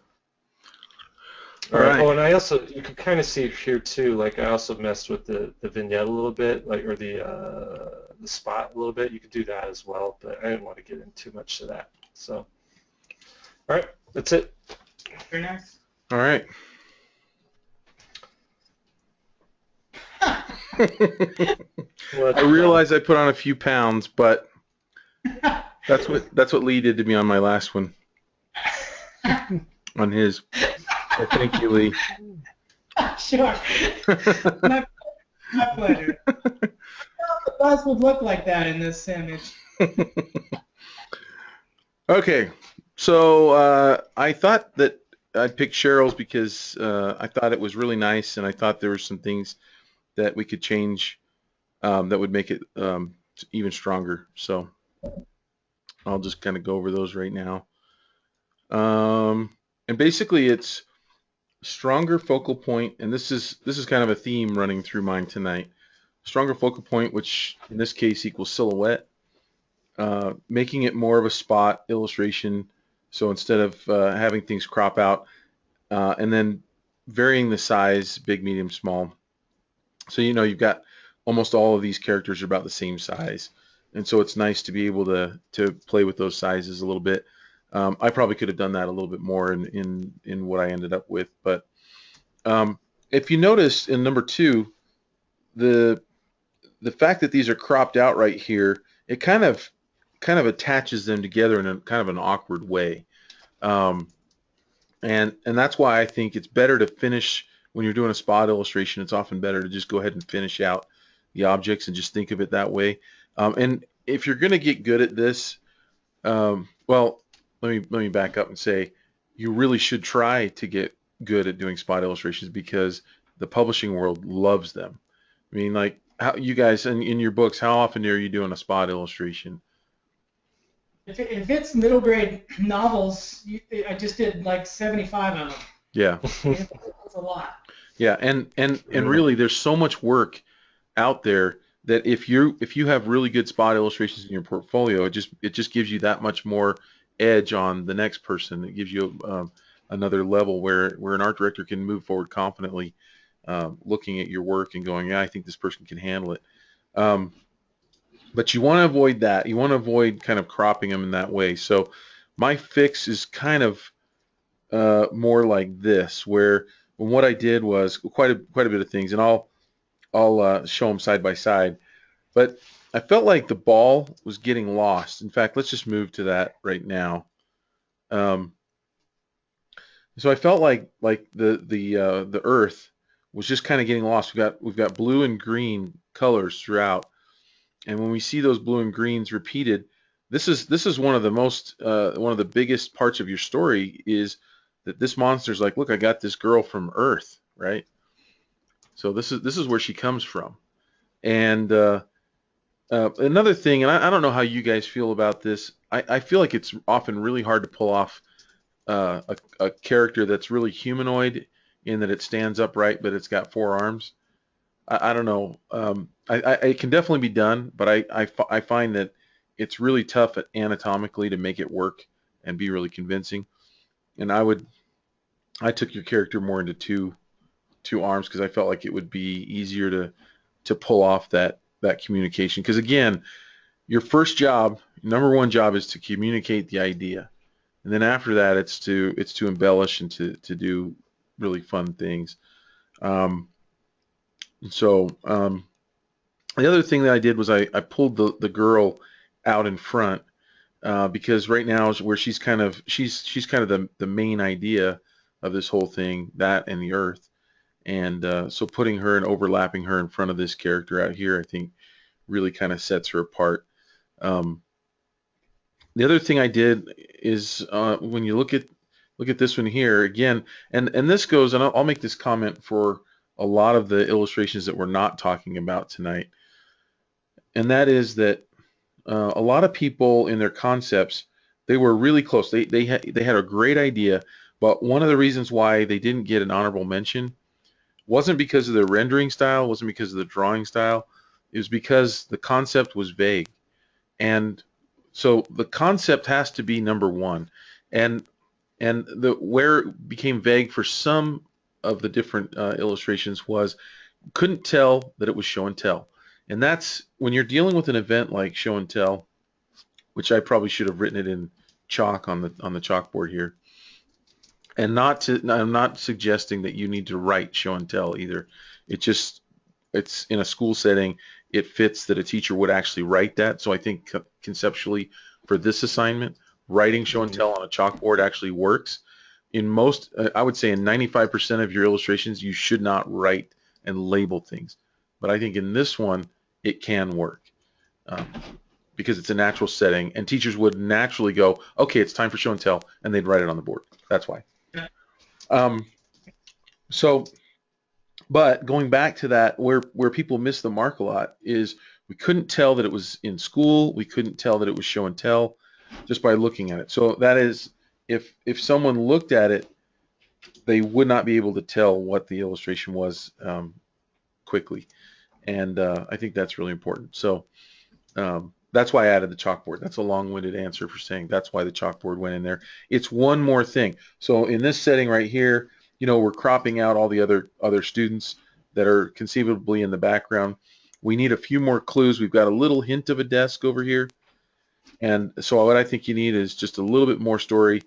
Speaker 2: All right. Oh, and you can kind of see here too. Like, I also messed with the vignette a little bit, like, or the spot a little bit. You could do that as well, but I didn't want to get into too much of that. So, all right, that's it.
Speaker 3: Very nice.
Speaker 1: All right. I realize I put on a few pounds, but that's what Lee did to me on my last one. On his. So thank you, Lee.
Speaker 3: Sure. my pleasure. The bus would look like that in this image.
Speaker 1: Okay, so I thought that I picked Cheryl's because I thought it was really nice, and I thought there were some things that we could change that would make it even stronger. So I'll just kind of go over those right now. And basically, it's stronger focal point, and this is kind of a theme running through mine tonight. Stronger focal point, which in this case equals silhouette. Making it more of a spot illustration. So instead of having things crop out, and then varying the size, big, medium, small. So you've got almost all of these characters are about the same size, and so it's nice to be able to play with those sizes a little bit. I probably could have done that a little bit more in what I ended up with, but if you notice in number 2, the fact that these are cropped out right here, it kind of attaches them together in a kind of an awkward way. And that's why I think it's better to finish when you're doing a spot illustration. It's often better to just go ahead and finish out the objects and just think of it that way. And if you're going to get good at this, well, let me back up and say you really should try to get good at doing spot illustrations because the publishing world loves them. I mean, like, how you guys in your books, how often are you doing a spot illustration?
Speaker 3: If it's middle grade novels, I just did like 75 of them.
Speaker 1: Yeah.
Speaker 3: It's a lot.
Speaker 1: Yeah, and really, there's so much work out there that if you have really good spot illustrations in your portfolio, it just gives you that much more edge on the next person. It gives you another level where an art director can move forward confidently, looking at your work and going, yeah, I think this person can handle it. But you want to avoid that. You want to avoid kind of cropping them in that way. So my fix is kind of more like this, where what I did was quite a bit of things, and I'll show them side by side. But I felt like the ball was getting lost. In fact, let's just move to that right now. So I felt like the earth was just kind of getting lost. We've got blue and green colors throughout, and when we see those blue and greens repeated, this is one of the biggest parts of your story is that this monster's like, look, I got this girl from Earth, right? So this is where she comes from, and Another thing, and I don't know how you guys feel about this. I feel like it's often really hard to pull off a character that's really humanoid in that it stands upright, but it's got four arms. I don't know. It can definitely be done, but I find that it's really tough anatomically to make it work and be really convincing. And I took your character more into two arms because I felt like it would be easier to pull off that communication. Because again, your first job, number one job, is to communicate the idea, and then after that, it's to embellish and to do really fun things. Um, so the other thing that I did was I pulled the girl out in front because right now is where she's kind of the main idea of this whole thing, that and the Earth. And so putting her and overlapping her in front of this character out here, I think really kind of sets her apart. Um, the other thing I did is when you look at this one here again, and this goes, and I'll make this comment for a lot of the illustrations that we're not talking about tonight, and that is that a lot of people in their concepts, they were really close. They had a great idea, but one of the reasons why they didn't get an honorable mention wasn't because of the rendering style, wasn't because of the drawing style. It was because the concept was vague. And so the concept has to be number one. And the where it became vague for some of the different illustrations was couldn't tell that it was show and tell. And that's when you're dealing with an event like show and tell, which I probably should have written it in chalk on the chalkboard here. And I'm not suggesting that you need to write show and tell either. It just it's in a school setting. It fits that a teacher would actually write that. So I think conceptually for this assignment, writing show and tell on a chalkboard actually works. In most, I would say in 95% of your illustrations, you should not write and label things. But I think in this one, it can work um, because it's a natural setting, and teachers would naturally go, okay, it's time for show and tell, and they'd write it on the board. That's why. Um, so, but going back to that, where people miss the mark a lot is we couldn't tell that it was in school. We couldn't tell that it was show and tell just by looking at it. So that is, if someone looked at it, they would not be able to tell what the illustration was quickly, and I think that's really important. So that's why I added the chalkboard. That's a long-winded answer for saying that's why the chalkboard went in there. It's one more thing. So in this setting right here, we're cropping out all the other students that are conceivably in the background. We need a few more clues. We've got a little hint of a desk over here. And so what I think you need is just a little bit more story,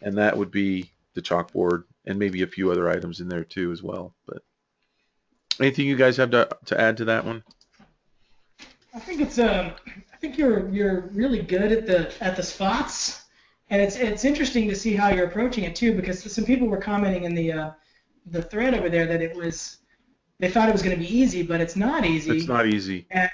Speaker 1: and that would be the chalkboard and maybe a few other items in there too as well. But anything you guys have to add to that one?
Speaker 3: I think you're really good at the spots, and it's interesting to see how you're approaching it too, because some people were commenting in the thread over there that they thought it was going to be easy, but it's not easy.
Speaker 1: It's not easy.
Speaker 3: And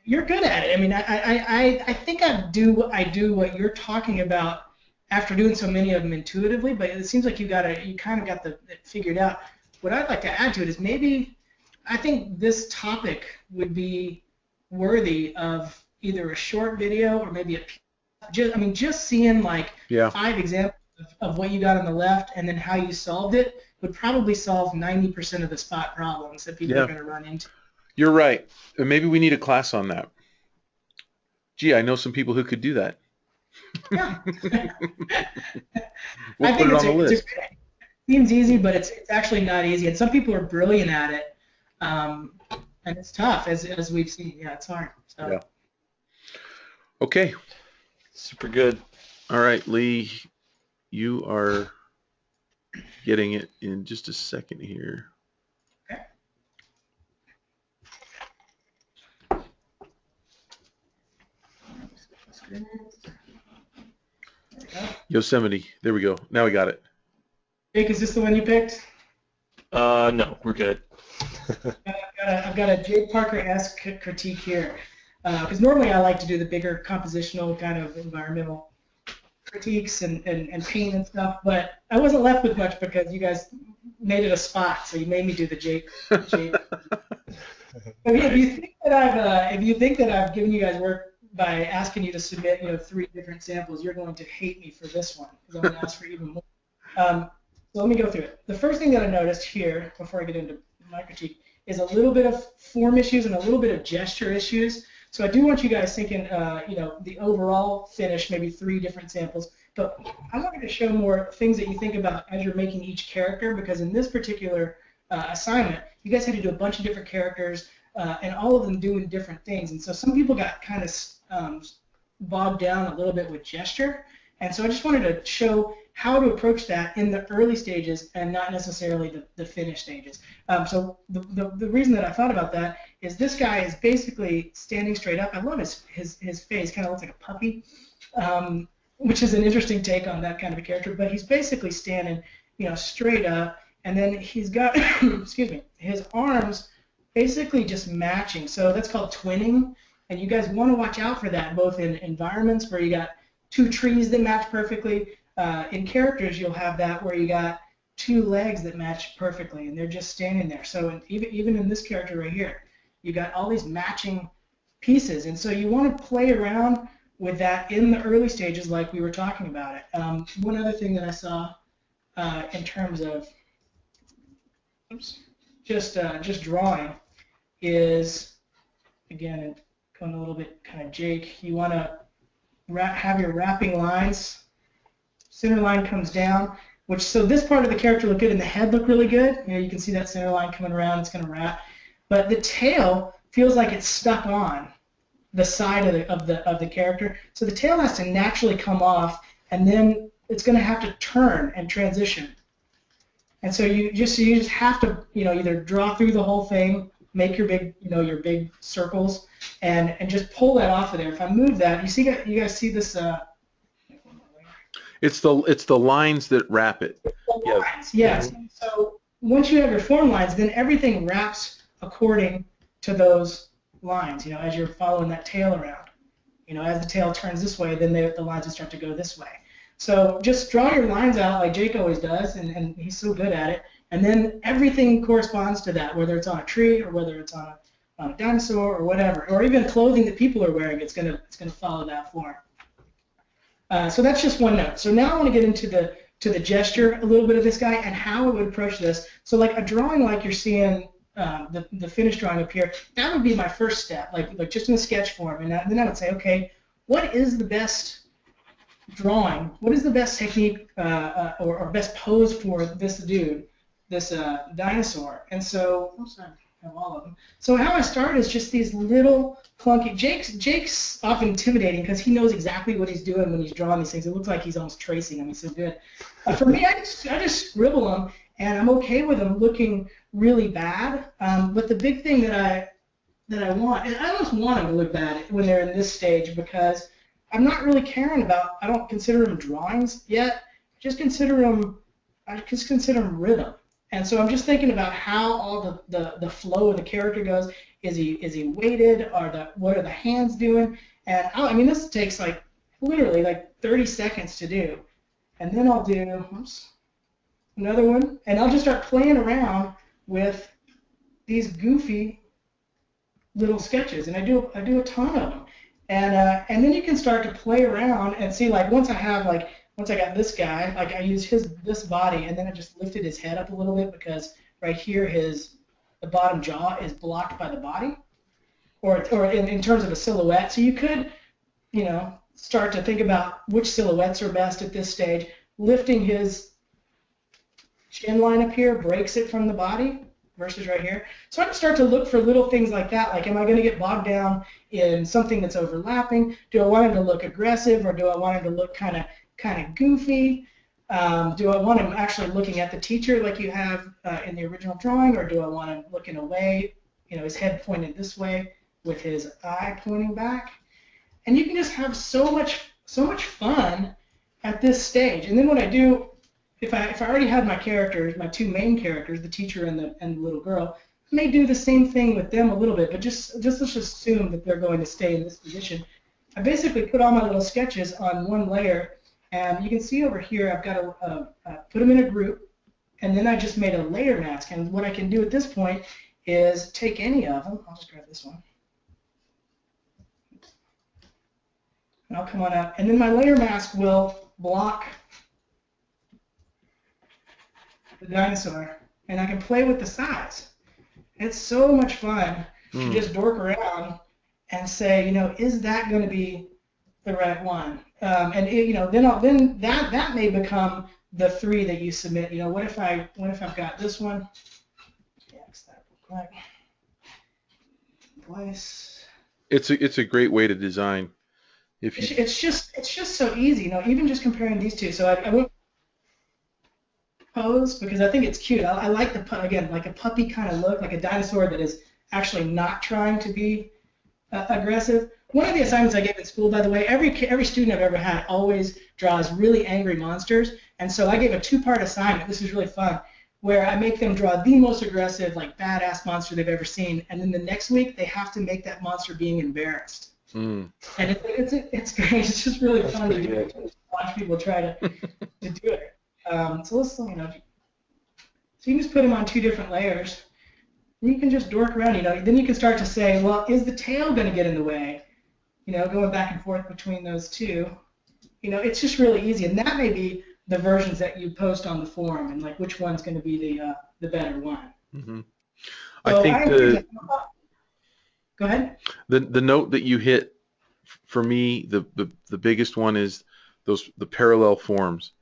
Speaker 3: you're good at it. I mean, I think I do what you're talking about after doing so many of them intuitively, but it seems like you kind of got it figured out. What I'd like to add to it is maybe I think this topic would be worthy of either a short video or maybe just seeing like
Speaker 1: Yeah.
Speaker 3: 5 examples of what you got on the left and then how you solved it would probably solve 90% of the spot problems that people are going to run into.
Speaker 1: You're right. And maybe we need a class on that. Gee, I know some people who could do that.
Speaker 3: Yeah.
Speaker 1: We'll put it on the list.
Speaker 3: It seems easy, but it's actually not easy. And some people are brilliant at it. And it's tough, as we've seen. Yeah, it's hard. So.
Speaker 1: Yeah. Okay.
Speaker 2: Super good.
Speaker 1: All right, Lee, you are getting it in just a second here.
Speaker 3: Okay.
Speaker 1: Yosemite. There we go. Now we got it.
Speaker 3: Jake, is this the one you picked?
Speaker 2: No, we're good.
Speaker 3: I've got a Jake Parker-esque critique here. Because normally I like to do the bigger compositional kind of environmental critiques and paint and stuff, but I wasn't left with much because you guys made it a spot, so you made me do the Jake. If you think that I've given you guys work by asking you to submit 3 different samples, you're going to hate me for this one because I'm going to ask for even more. So let me go through it. The first thing that I noticed here before I get into my critique is a little bit of form issues and a little bit of gesture issues. So I do want you guys thinking, the overall finish, maybe 3 different samples. But I wanted to show more things that you think about as you're making each character, because in this particular assignment, you guys had to do a bunch of different characters, and all of them doing different things. And so some people got kind of bogged down a little bit with gesture. And so I just wanted to show how to approach that in the early stages and not necessarily the finish stages. So the reason that I thought about that is this guy is basically standing straight up. I love his face, kind of looks like a puppy, which is an interesting take on that kind of a character. But he's basically standing, straight up, and then he's got, excuse me, his arms basically just matching. So that's called twinning, and you guys want to watch out for that, both in environments where you got 2 trees that match perfectly. In characters, you'll have that where you got 2 legs that match perfectly, and they're just standing there. So even in this character right here, you got all these matching pieces, and so you want to play around with that in the early stages, like we were talking about it. One other thing that I saw in terms of just drawing is, again, going a little bit kind of Jake. You want to have your wrapping lines. Center line comes down, so this part of the character looked good and the head looked really good. You can see that center line coming around, it's going to wrap. But the tail feels like it's stuck on the side of the character. So the tail has to naturally come off, and then it's going to have to turn and transition. And so you just have to either draw through the whole thing, make your big circles, and just pull that off of there. If I move that, you guys see this.
Speaker 1: It's the lines that wrap it.
Speaker 3: Lines, yes. So once you have your form lines, then everything wraps according to those lines. As you're following that tail around. As the tail turns this way, then the lines will start to go this way. So just draw your lines out like Jake always does, and he's so good at it. And then everything corresponds to that, whether it's on a tree or whether it's on a dinosaur or whatever, or even clothing that people are wearing. It's gonna follow that form. So that's just one note. So now I want to get into the gesture a little bit of this guy and how I would approach this. So like a drawing like you're seeing the finished drawing up here, that would be my first step, like just in a sketch form. And then I would say, okay, what is the best drawing? What is the best technique or best pose for this dude, this dinosaur? And so, oops, I have all of them. So how I start is just these little clunky. Jake's often intimidating because he knows exactly what he's doing when he's drawing these things. It looks like he's almost tracing them. He's so good. For me, I just scribble them, and I'm okay with them looking really bad. But the big thing that I want, and I almost want them to look bad when they're in this stage, because I'm not really caring about. I don't consider them drawings yet. I just consider them rhythm. And so I'm just thinking about how all the flow of the character goes. Is he weighted? What are the hands doing? And I mean, this takes literally 30 seconds to do. And then I'll do another one, and I'll just start playing around with these goofy little sketches, and I do a ton of them. And then you can start to play around and see, once I got this guy, I used this body, and then I just lifted his head up a little bit because right here the bottom jaw is blocked by the body, or in terms of a silhouette. So you could, start to think about which silhouettes are best at this stage. Lifting his chin line up here breaks it from the body versus right here. So I can start to look for little things like that. Am I going to get bogged down in something that's overlapping? Do I want him to look aggressive, or do I want him to look kind of goofy? Do I want him actually looking at the teacher like you have in the original drawing, or do I want him looking away, his head pointed this way with his eye pointing back? And you can just have so much fun at this stage. And then what I do, if I already had my characters, my 2 main characters, the teacher and the little girl, I may do the same thing with them a little bit, but just let's just assume that they're going to stay in this position. I basically put all my little sketches on one layer, and you can see over here I've got to put them in a group, and then I just made a layer mask. And what I can do at this point is take any of them. I'll just grab this one. And I'll come on up. And then my layer mask will block the dinosaur. And I can play with the size. It's so much fun to just dork around and say, is that going to be the right one? Then that may become the 3 that you submit. What if I've got this one? X that real quick. Place.
Speaker 1: It's a great way to design.
Speaker 3: It's just so easy. Even just comparing these two. So I went pose because I think it's cute. I like again, like a puppy kind of look, like a dinosaur that is actually not trying to be aggressive. One of the assignments I gave at school, by the way, every student I've ever had always draws really angry monsters, and so I gave a 2-part assignment. This is really fun, where I make them draw the most aggressive, like badass monster they've ever seen, and then the next week they have to make that monster being embarrassed. And it's great. It's just really fun to do. Watch people try to do it. So let's so you can just put them on 2 different layers. And you can just dork around, Then you can start to say, well, is the tail going to get in the way? Going back and forth between those 2. It's just really easy. And that may be the versions that you post on the forum, and like which one's going to be the better one.
Speaker 1: Mm-hmm.
Speaker 3: So
Speaker 1: I think
Speaker 3: go ahead.
Speaker 1: The note that you hit for me, the biggest one is the parallel forms,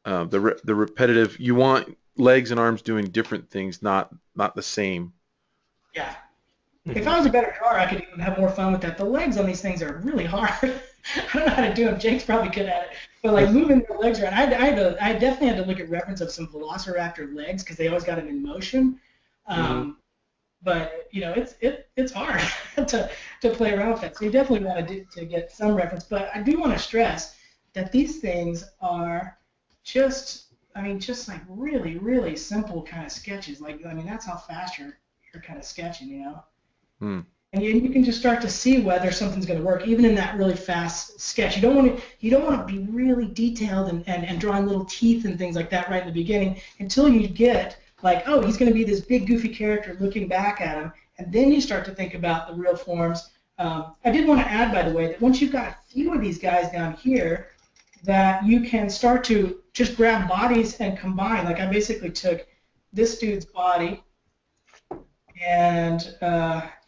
Speaker 1: the repetitive. You want legs and arms doing different things, not the same.
Speaker 3: Yeah. If I was a better drawer, I could even have more fun with that. The legs on these things are really hard. I don't know how to do them. Jake's probably good at it. But like moving the legs around, I definitely had to look at reference of some Velociraptor legs because they always got them in motion. But it's hard to play around with that. So you definitely want to get some reference. But I do want to stress that these things are just like really, really simple kind of sketches. That's how fast you're kind of sketching, And you can just start to see whether something's going to work, even in that really fast sketch. You don't want to be really detailed and drawing little teeth and things like that right in the beginning until you get like, oh, he's going to be this big goofy character looking back at him, and then you start to think about the real forms. I did want to add, by the way, that once you've got a few of these guys down here, that you can start to just grab bodies and combine. Like I basically took this dude's body and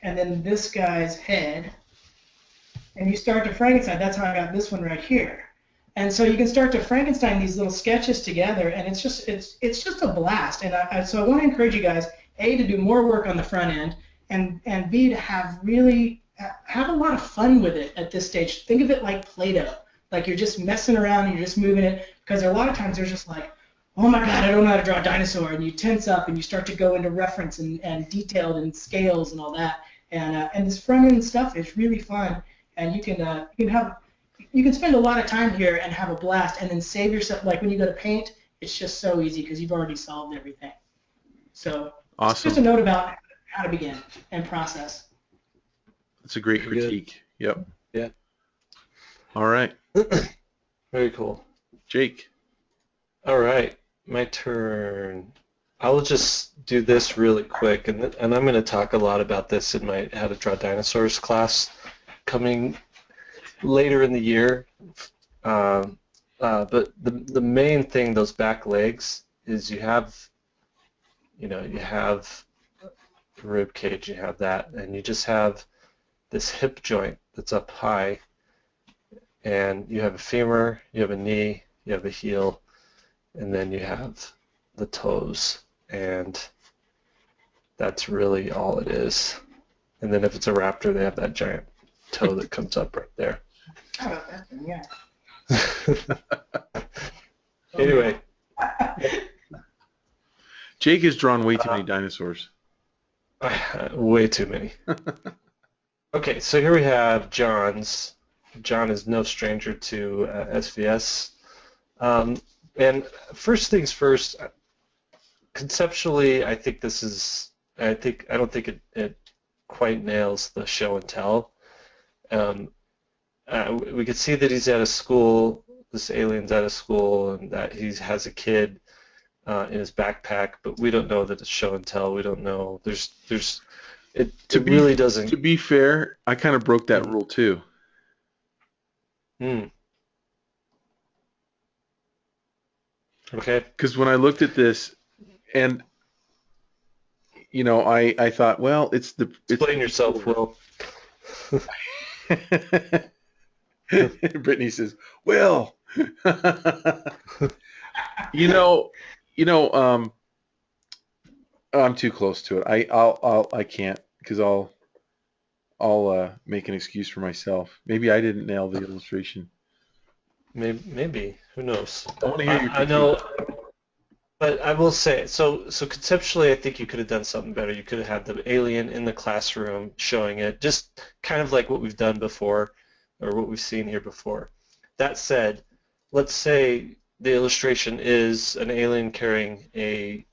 Speaker 3: then this guy's head, and you start to Frankenstein. That's how I got this one right here. And so you can start to Frankenstein these little sketches together, and it's just a blast. And so I want to encourage you guys, A, to do more work on the front end, and B, to have a lot of fun with it at this stage. Think of it like Play-Doh. Like you're just messing around and you're just moving it, because a lot of times there's just like, oh my God, I don't know how to draw a dinosaur, and you tense up and you start to go into reference and detailed and scales and all that. And this front end stuff is really fun, and you can spend a lot of time here and have a blast, and then save yourself. Like when you go to paint, it's just so easy because you've already solved everything. So
Speaker 1: awesome.
Speaker 3: Just a note about how to begin and process.
Speaker 1: That's a great critique. Yep.
Speaker 2: Yeah.
Speaker 1: All right.
Speaker 2: Very cool.
Speaker 1: Jake.
Speaker 2: All right, my turn. I will just do this really quick, and I'm going to talk a lot about this in my How to Draw Dinosaurs class coming later in the year. But the main thing, those back legs, is you have rib cage, you have that, and you just have this hip joint that's up high, and you have a femur, you have a knee, you have a heel, and then you have the toes, and that's really all it is. And then if it's a raptor, they have that giant toe that comes up right there.
Speaker 3: How about that then? Yeah.
Speaker 2: Anyway.
Speaker 1: Jake has drawn way too many dinosaurs.
Speaker 2: Way too many. Okay, so here we have John's. John is no stranger to SVS. And first things first, conceptually, I don't think it quite nails the show and tell. We could see that he's at a school, this alien's at a school, and that he has a kid. in his backpack, but we don't know that it's show and tell. We don't know. It
Speaker 1: To be
Speaker 2: really doesn't.
Speaker 1: to be fair, I kind of broke that
Speaker 2: Mm,
Speaker 1: rule too.
Speaker 2: mm, okay.
Speaker 1: Because when I looked at this, and I thought, well, it's
Speaker 2: Explain yourself,
Speaker 1: before.
Speaker 2: Will.
Speaker 1: Brittany says, well, you know, I'm too close to it. I can't because I'll make an excuse for myself. Maybe I didn't nail the illustration.
Speaker 2: Maybe. Who knows?
Speaker 1: I want to hear your
Speaker 2: I
Speaker 1: critique.
Speaker 2: know. But I will say, so conceptually, I think you could have done something better. You could have had the alien in the classroom showing it, just kind of like what we've done before, or what we've seen here before. That said, let's say the illustration is an alien carrying a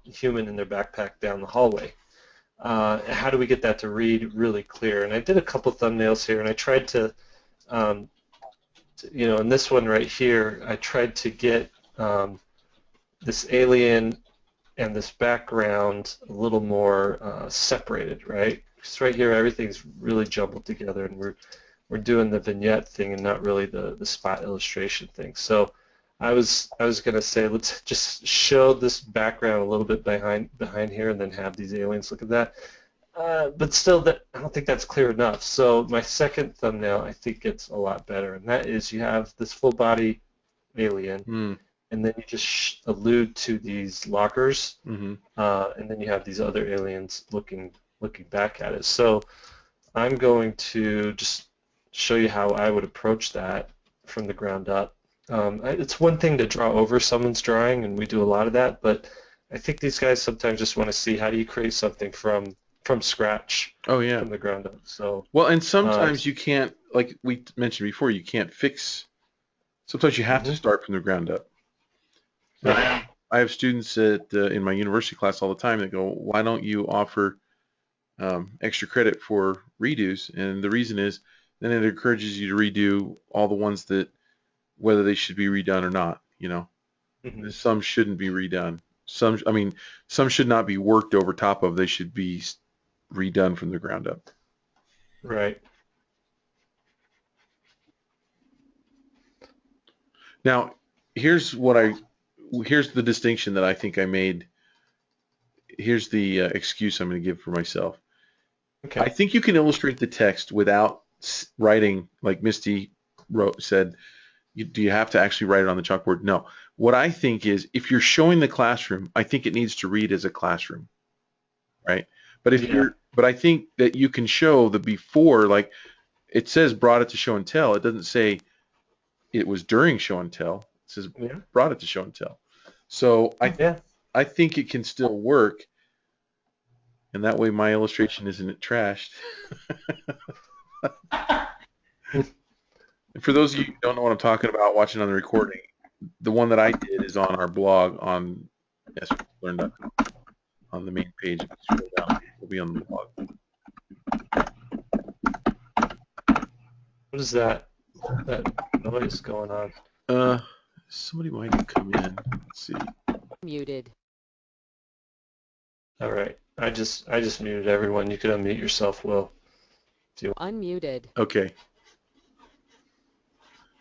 Speaker 2: human in their backpack down the hallway. How do we get that to read really clear? And I did a couple thumbnails here, and I tried to, in this one right here, I tried to get this alien and this background a little more separated, right? Because right here everything's really jumbled together, and we're doing the vignette thing and not really the spot illustration thing. So I was gonna say let's just show this background a little bit behind here, and then have these aliens look at that. But still, I don't think that's clear enough. So my second thumbnail I think gets a lot better, and that is you have this full body alien,
Speaker 1: Hmm.
Speaker 2: and then you just allude to these lockers,
Speaker 1: Mm-hmm.
Speaker 2: and then you have these other aliens looking back at it. So I'm going to just show you how I would approach that from the ground up. It's one thing to draw over someone's drawing, and we do a lot of that, but I think these guys sometimes just want to see how do you create something from scratch,
Speaker 1: Oh yeah.
Speaker 2: from the ground up. So
Speaker 1: Well, and
Speaker 2: uh,
Speaker 1: sometimes you can't, like we mentioned before, you can't fix. Sometimes you have to
Speaker 2: mhm,
Speaker 1: start from the ground up. I
Speaker 2: right,
Speaker 1: have, I have students in my university class all the time that go, why don't you offer extra credit for redos? And the reason is then it encourages you to redo all the ones that, whether they should be redone or not.
Speaker 2: mhm,
Speaker 1: Some shouldn't be redone. I mean, some should not be worked over top of. They should be redone from the ground up.
Speaker 2: right.
Speaker 1: Now, here's here's the distinction that I think I made. Here's the excuse I'm going to give for myself. I
Speaker 2: Okay.
Speaker 1: think you can illustrate the text without writing, like Misty said. Do you have to actually write it on the chalkboard? No. What I think is, if you're showing the classroom, I think it needs to read as a classroom, right?
Speaker 2: Yeah.
Speaker 1: But I think that you can show the before, like it says, brought it to show and tell. It doesn't say it was during show and tell. It says
Speaker 2: Yeah.
Speaker 1: brought it to show and tell. So
Speaker 2: Yeah.
Speaker 1: I think it can still work, and that way my illustration isn't trashed. And for those of you who don't know what I'm talking about, watching on the recording, the one that I did is on our blog on svlearn.com on the main page. If you scroll down, it'll be on the blog.
Speaker 2: What is that noise going on?
Speaker 1: Uh, Somebody might have come in. Let's see.
Speaker 4: Muted.
Speaker 2: All right. I just muted everyone. You could unmute yourself, Will.
Speaker 4: Unmuted.
Speaker 1: Okay.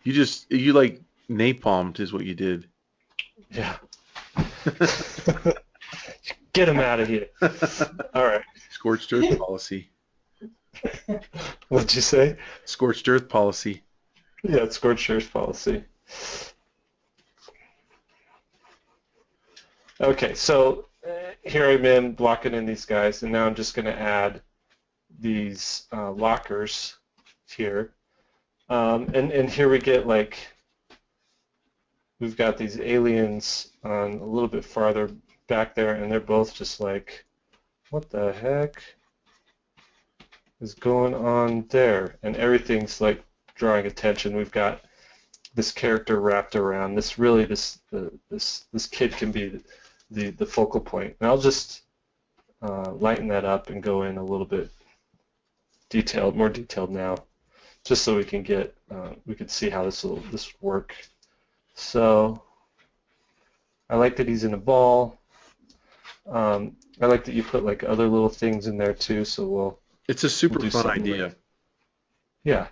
Speaker 1: You like napalmed is what you did.
Speaker 2: Yeah. Get him out of here. All right.
Speaker 1: Scorched earth policy.
Speaker 2: What'd you say?
Speaker 1: Scorched earth policy.
Speaker 2: Yeah, it's scorched earth policy. Okay, so here I'm in blocking in these guys, and now I'm just going to add these lockers here. And here we get we've got these aliens on a little bit farther back there, and they're both just like, what the heck is going on there? And everything's like drawing attention. We've got this character wrapped around this. Really, this kid can be the focal point. And I'll just lighten that up and go in a little bit more detailed now, just so we can get we can see how this work. So I like that he's in a ball. I like that you put like other little things in there too, so we'll
Speaker 1: It's a super
Speaker 2: do
Speaker 1: fun
Speaker 2: something
Speaker 1: idea.
Speaker 2: like, yeah,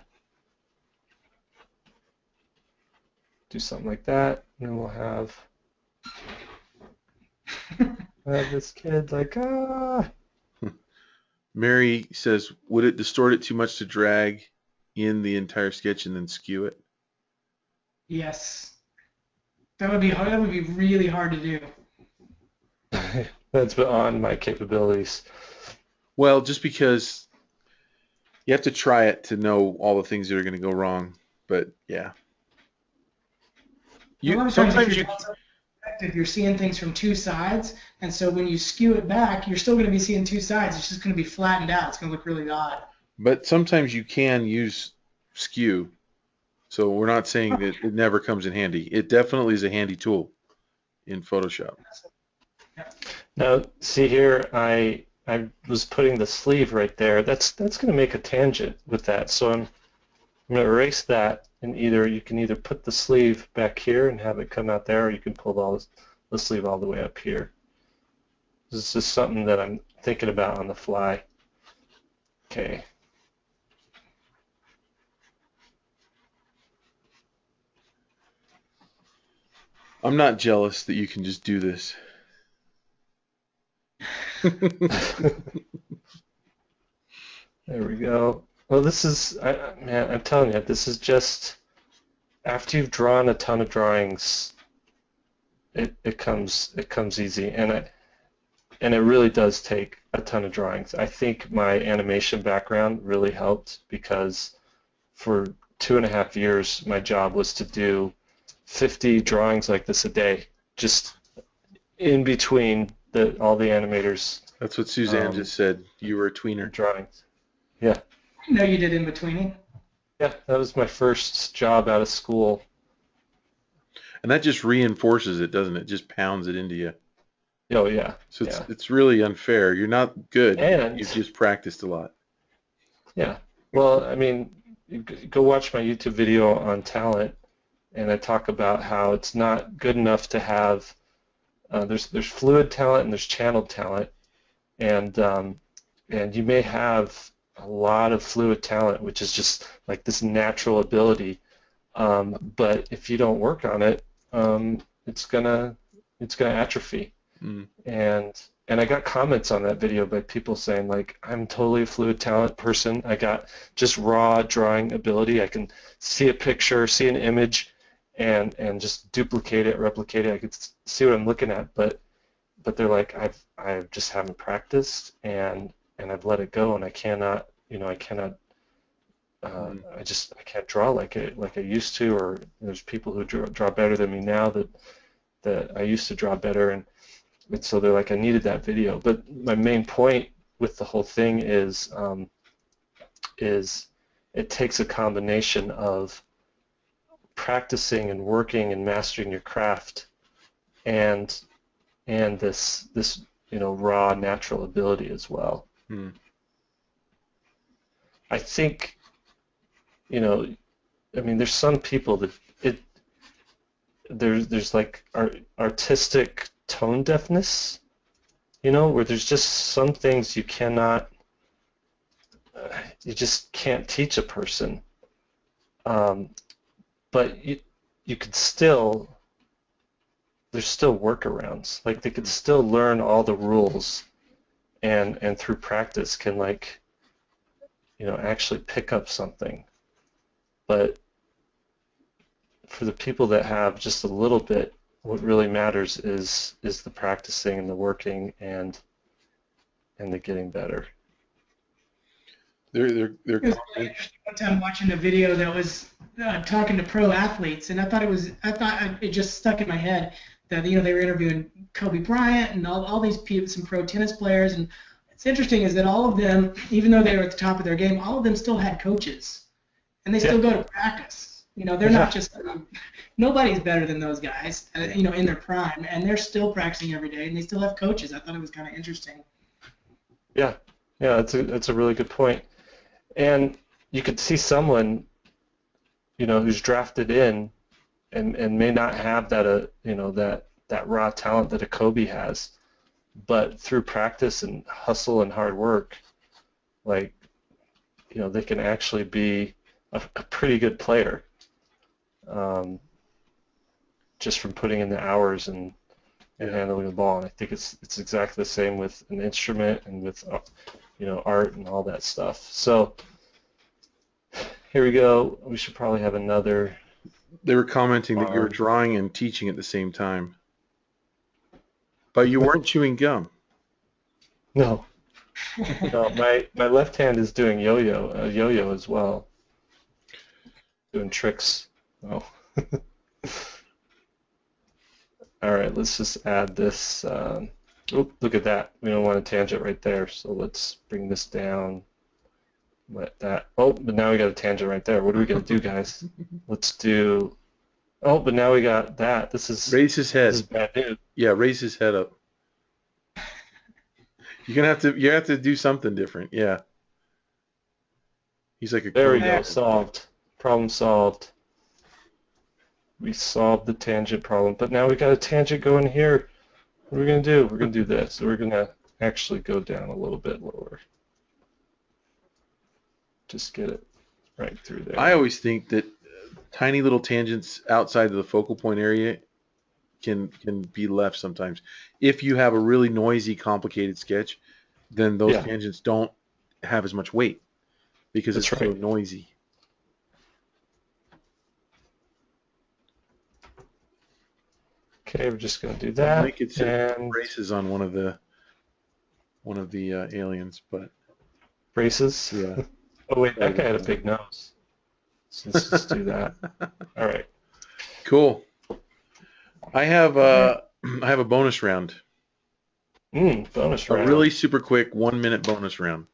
Speaker 2: do something like that, and then we'll have this kid like, ah.
Speaker 1: Mary says, would it distort it too much to drag in the entire sketch and then skew it?
Speaker 3: Yes. That would be hard. That would be really hard to do.
Speaker 2: That's beyond my capabilities.
Speaker 1: Well, just because you have to try it to know all the things that are going to go wrong. But yeah,
Speaker 3: A lot of times, if
Speaker 1: sometimes
Speaker 3: you're
Speaker 1: you
Speaker 3: doing something effective, you're seeing things from two sides, and so when you skew it back, you're still going to be seeing two sides. It's just going to be flattened out. It's going to look really odd.
Speaker 1: but sometimes you can use skew. So we're not saying that it never comes in handy. It definitely is a handy tool in Photoshop.
Speaker 2: Now, see here, I was putting the sleeve right there. That's going to make a tangent with that. So I'm going to erase that, and you can either put the sleeve back here and have it come out there, or you can pull the sleeve all the way up here. This is just something that I'm thinking about on the fly. Okay.
Speaker 1: I'm not jealous that you can just do this.
Speaker 2: There we go. Well, this is, man, I'm telling you, this is just, after you've drawn a ton of drawings, it comes easy, and it really does take a ton of drawings. I think my animation background really helped because for 2.5 years, my job was to do 50 drawings like this a day, just in between all the animators'
Speaker 1: That's what Suzanne just said. You were a tweener.
Speaker 2: drawings. Yeah,
Speaker 3: I know you did in betweening.
Speaker 2: yeah, that was my first job out of school.
Speaker 1: And that just reinforces it, doesn't it? Just pounds it into you.
Speaker 2: Oh yeah,
Speaker 1: So
Speaker 2: yeah,
Speaker 1: it's really unfair. You're not good.
Speaker 2: and
Speaker 1: You've just practiced a lot.
Speaker 2: yeah. Well, I mean, go watch my YouTube video on talent, and I talk about how it's not good enough to have. There's fluid talent and there's channeled talent, and you may have a lot of fluid talent, which is just like this natural ability, but if you don't work on it, it's gonna atrophy.
Speaker 1: Mm.
Speaker 2: And I got comments on that video by people saying like, I'm totally a fluid talent person. I got just raw drawing ability. I can see a picture, see an image, and just duplicate it, replicate it. I could see what I'm looking at, but they're like, I just haven't practiced, and I've let it go, and I cannot, I cannot. I can't draw like I used to, or there's people who draw better than me now that I used to draw better, and so they're like, I needed that video. But my main point with the whole thing is it takes a combination of practicing and working and mastering your craft and this raw natural ability as well.
Speaker 1: Mm.
Speaker 2: I think I mean there's some people that there's like artistic tone deafness, where there's just some things you just can't teach a person, but you could still, there's still workarounds. Like they could still learn all the rules, and through practice can actually pick up something. But for the people that have just a little bit, what really matters is the practicing and the working and the getting better.
Speaker 1: They're
Speaker 3: It was really interesting one time watching a video that was talking to pro athletes, and I thought it just stuck in my head that they were interviewing Kobe Bryant and all these people, some pro tennis players, and what's interesting is that all of them, even though they were at the top of their game, all of them still had coaches, and they still go to practice. They're not just nobody's better than those guys, in their prime, and they're still practicing every day, and they still have coaches. I thought it was kind of interesting.
Speaker 2: Yeah, that's a really good point. And you could see someone, who's drafted in and may not have that that raw talent that a Kobe has, but through practice and hustle and hard work, like, they can actually be a pretty good player, just from putting in the hours and handling the ball. And I think it's exactly the same with an instrument and with art and all that stuff. So here we go. We should probably have another.
Speaker 1: They were commenting that you were drawing and teaching at the same time, but you weren't chewing gum.
Speaker 2: No. No, my left hand is doing yo-yo as well, doing tricks. Oh. All right, let's just add this. Look at that. We don't want a tangent right there, so let's bring this down. Let that. Oh, but now we got a tangent right there. What are we gonna do, guys? Let's do. Oh, but now we got that.
Speaker 1: Raise his head.
Speaker 2: This is bad news.
Speaker 1: Yeah, raise his head up. You have to do something different. Yeah. He's like a.
Speaker 2: There we go. Solved. Problem solved. We solved the tangent problem, but now we got a tangent going here. What are we gonna do? We're gonna do this. We're gonna actually go down a little bit lower. Just get it right through there.
Speaker 1: I always think that tiny little tangents outside of the focal point area can be left sometimes. If you have a really noisy, complicated sketch, then those tangents don't have as much weight because it's so noisy.
Speaker 2: Okay, we're just going to do that.
Speaker 1: Make it braces on one of the aliens, but
Speaker 2: braces.
Speaker 1: Yeah.
Speaker 2: Oh wait, that guy had a big nose. So let's just do that. All right.
Speaker 1: Cool. I have a bonus round.
Speaker 2: Bonus round.
Speaker 1: A really super quick 1 minute bonus round.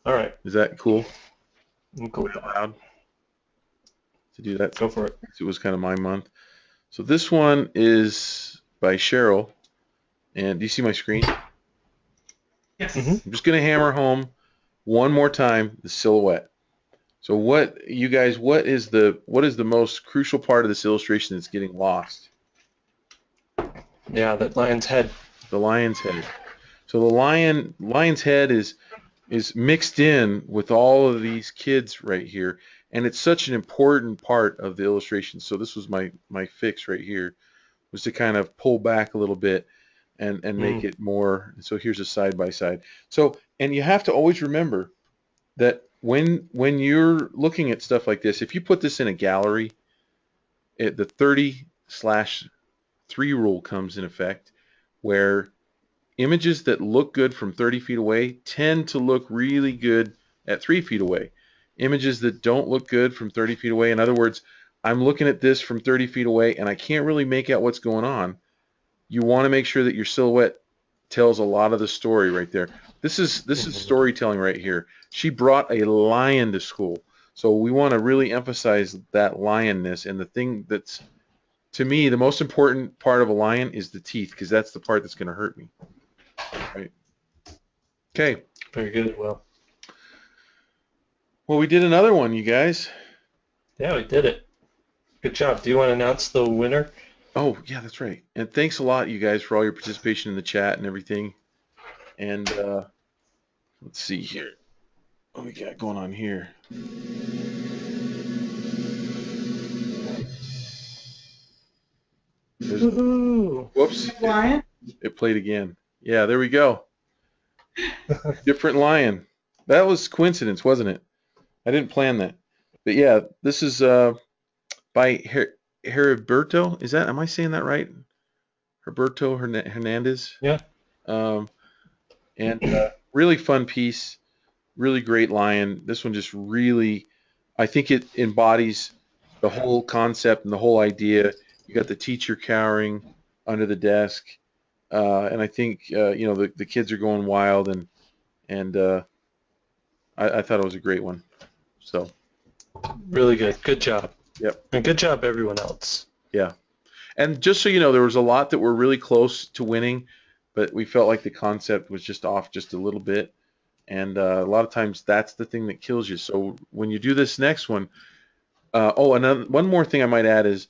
Speaker 2: All right.
Speaker 1: Is that cool?
Speaker 2: I'm cool with that.
Speaker 1: Allowed to do that.
Speaker 2: Go for it.
Speaker 1: It was kind of my month. So this one is by Cheryl, and do you see my screen?
Speaker 3: Yes.
Speaker 1: I'm just going to hammer home one more time the silhouette. So what is the most crucial part of this illustration that's getting lost?
Speaker 2: Yeah, that lion's head.
Speaker 1: The lion's head. So the lion's head is mixed in with all of these kids right here, and it's such an important part of the illustration. So this was my fix right here, was to kind of pull back a little bit and make it more. So here's a side by side. So, and you have to always remember that when you're looking at stuff like this, if you put this in a gallery, the 30/3 rule comes in effect, where images that look good from 30 feet away tend to look really good at 3 feet away. Images that don't look good from 30 feet away, in other words, I'm looking at this from 30 feet away and I can't really make out what's going on. You want to make sure that your silhouette tells a lot of the story right there. This is storytelling right here. She brought a lion to school. So we want to really emphasize that lionness, and the thing that's, to me, the most important part of a lion is the teeth, because that's the part that's going to hurt me. Right. Okay.
Speaker 2: Very good. Well,
Speaker 1: we did another one, you guys.
Speaker 2: Yeah, we did it. Good job. Do you want to announce the winner?
Speaker 1: Oh, yeah, that's right. And thanks a lot, you guys, for all your participation in the chat and everything. And let's see here. What we got going on here?
Speaker 2: Woohoo!
Speaker 1: Whoops.
Speaker 3: Lion?
Speaker 1: It played again. Yeah, there we go. Different lion. That was coincidence, wasn't it? I didn't plan that. But yeah, this is by Heriberto. Am I saying that right? Heriberto Hernandez.
Speaker 2: Yeah.
Speaker 1: And really fun piece. Really great lion. This one just really, I think it embodies the whole concept and the whole idea. You got the teacher cowering under the desk. And I think, the kids are going wild, and I thought it was a great one. So.
Speaker 2: Really good. Good job.
Speaker 1: Yep.
Speaker 2: And good job, everyone else.
Speaker 1: Yeah. And just so you know, there was a lot that were really close to winning, but we felt like the concept was just off just a little bit. And a lot of times that's the thing that kills you. So when you do this next one, one more thing I might add is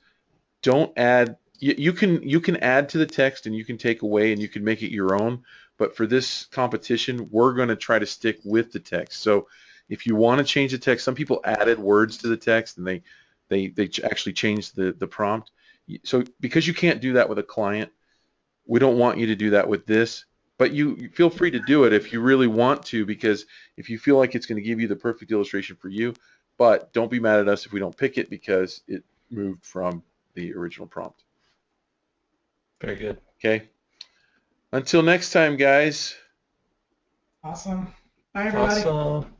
Speaker 1: don't add You can add to the text and you can take away and you can make it your own. But for this competition, we're going to try to stick with the text. So if you want to change the text, some people added words to the text and they actually changed the prompt. So because you can't do that with a client, we don't want you to do that with this. But you feel free to do it if you really want to, because if you feel like it's going to give you the perfect illustration for you. But don't be mad at us if we don't pick it because it moved from the original prompt.
Speaker 2: Very good.
Speaker 1: Okay. Until next time, guys.
Speaker 3: Awesome. Bye, everybody.
Speaker 2: Awesome.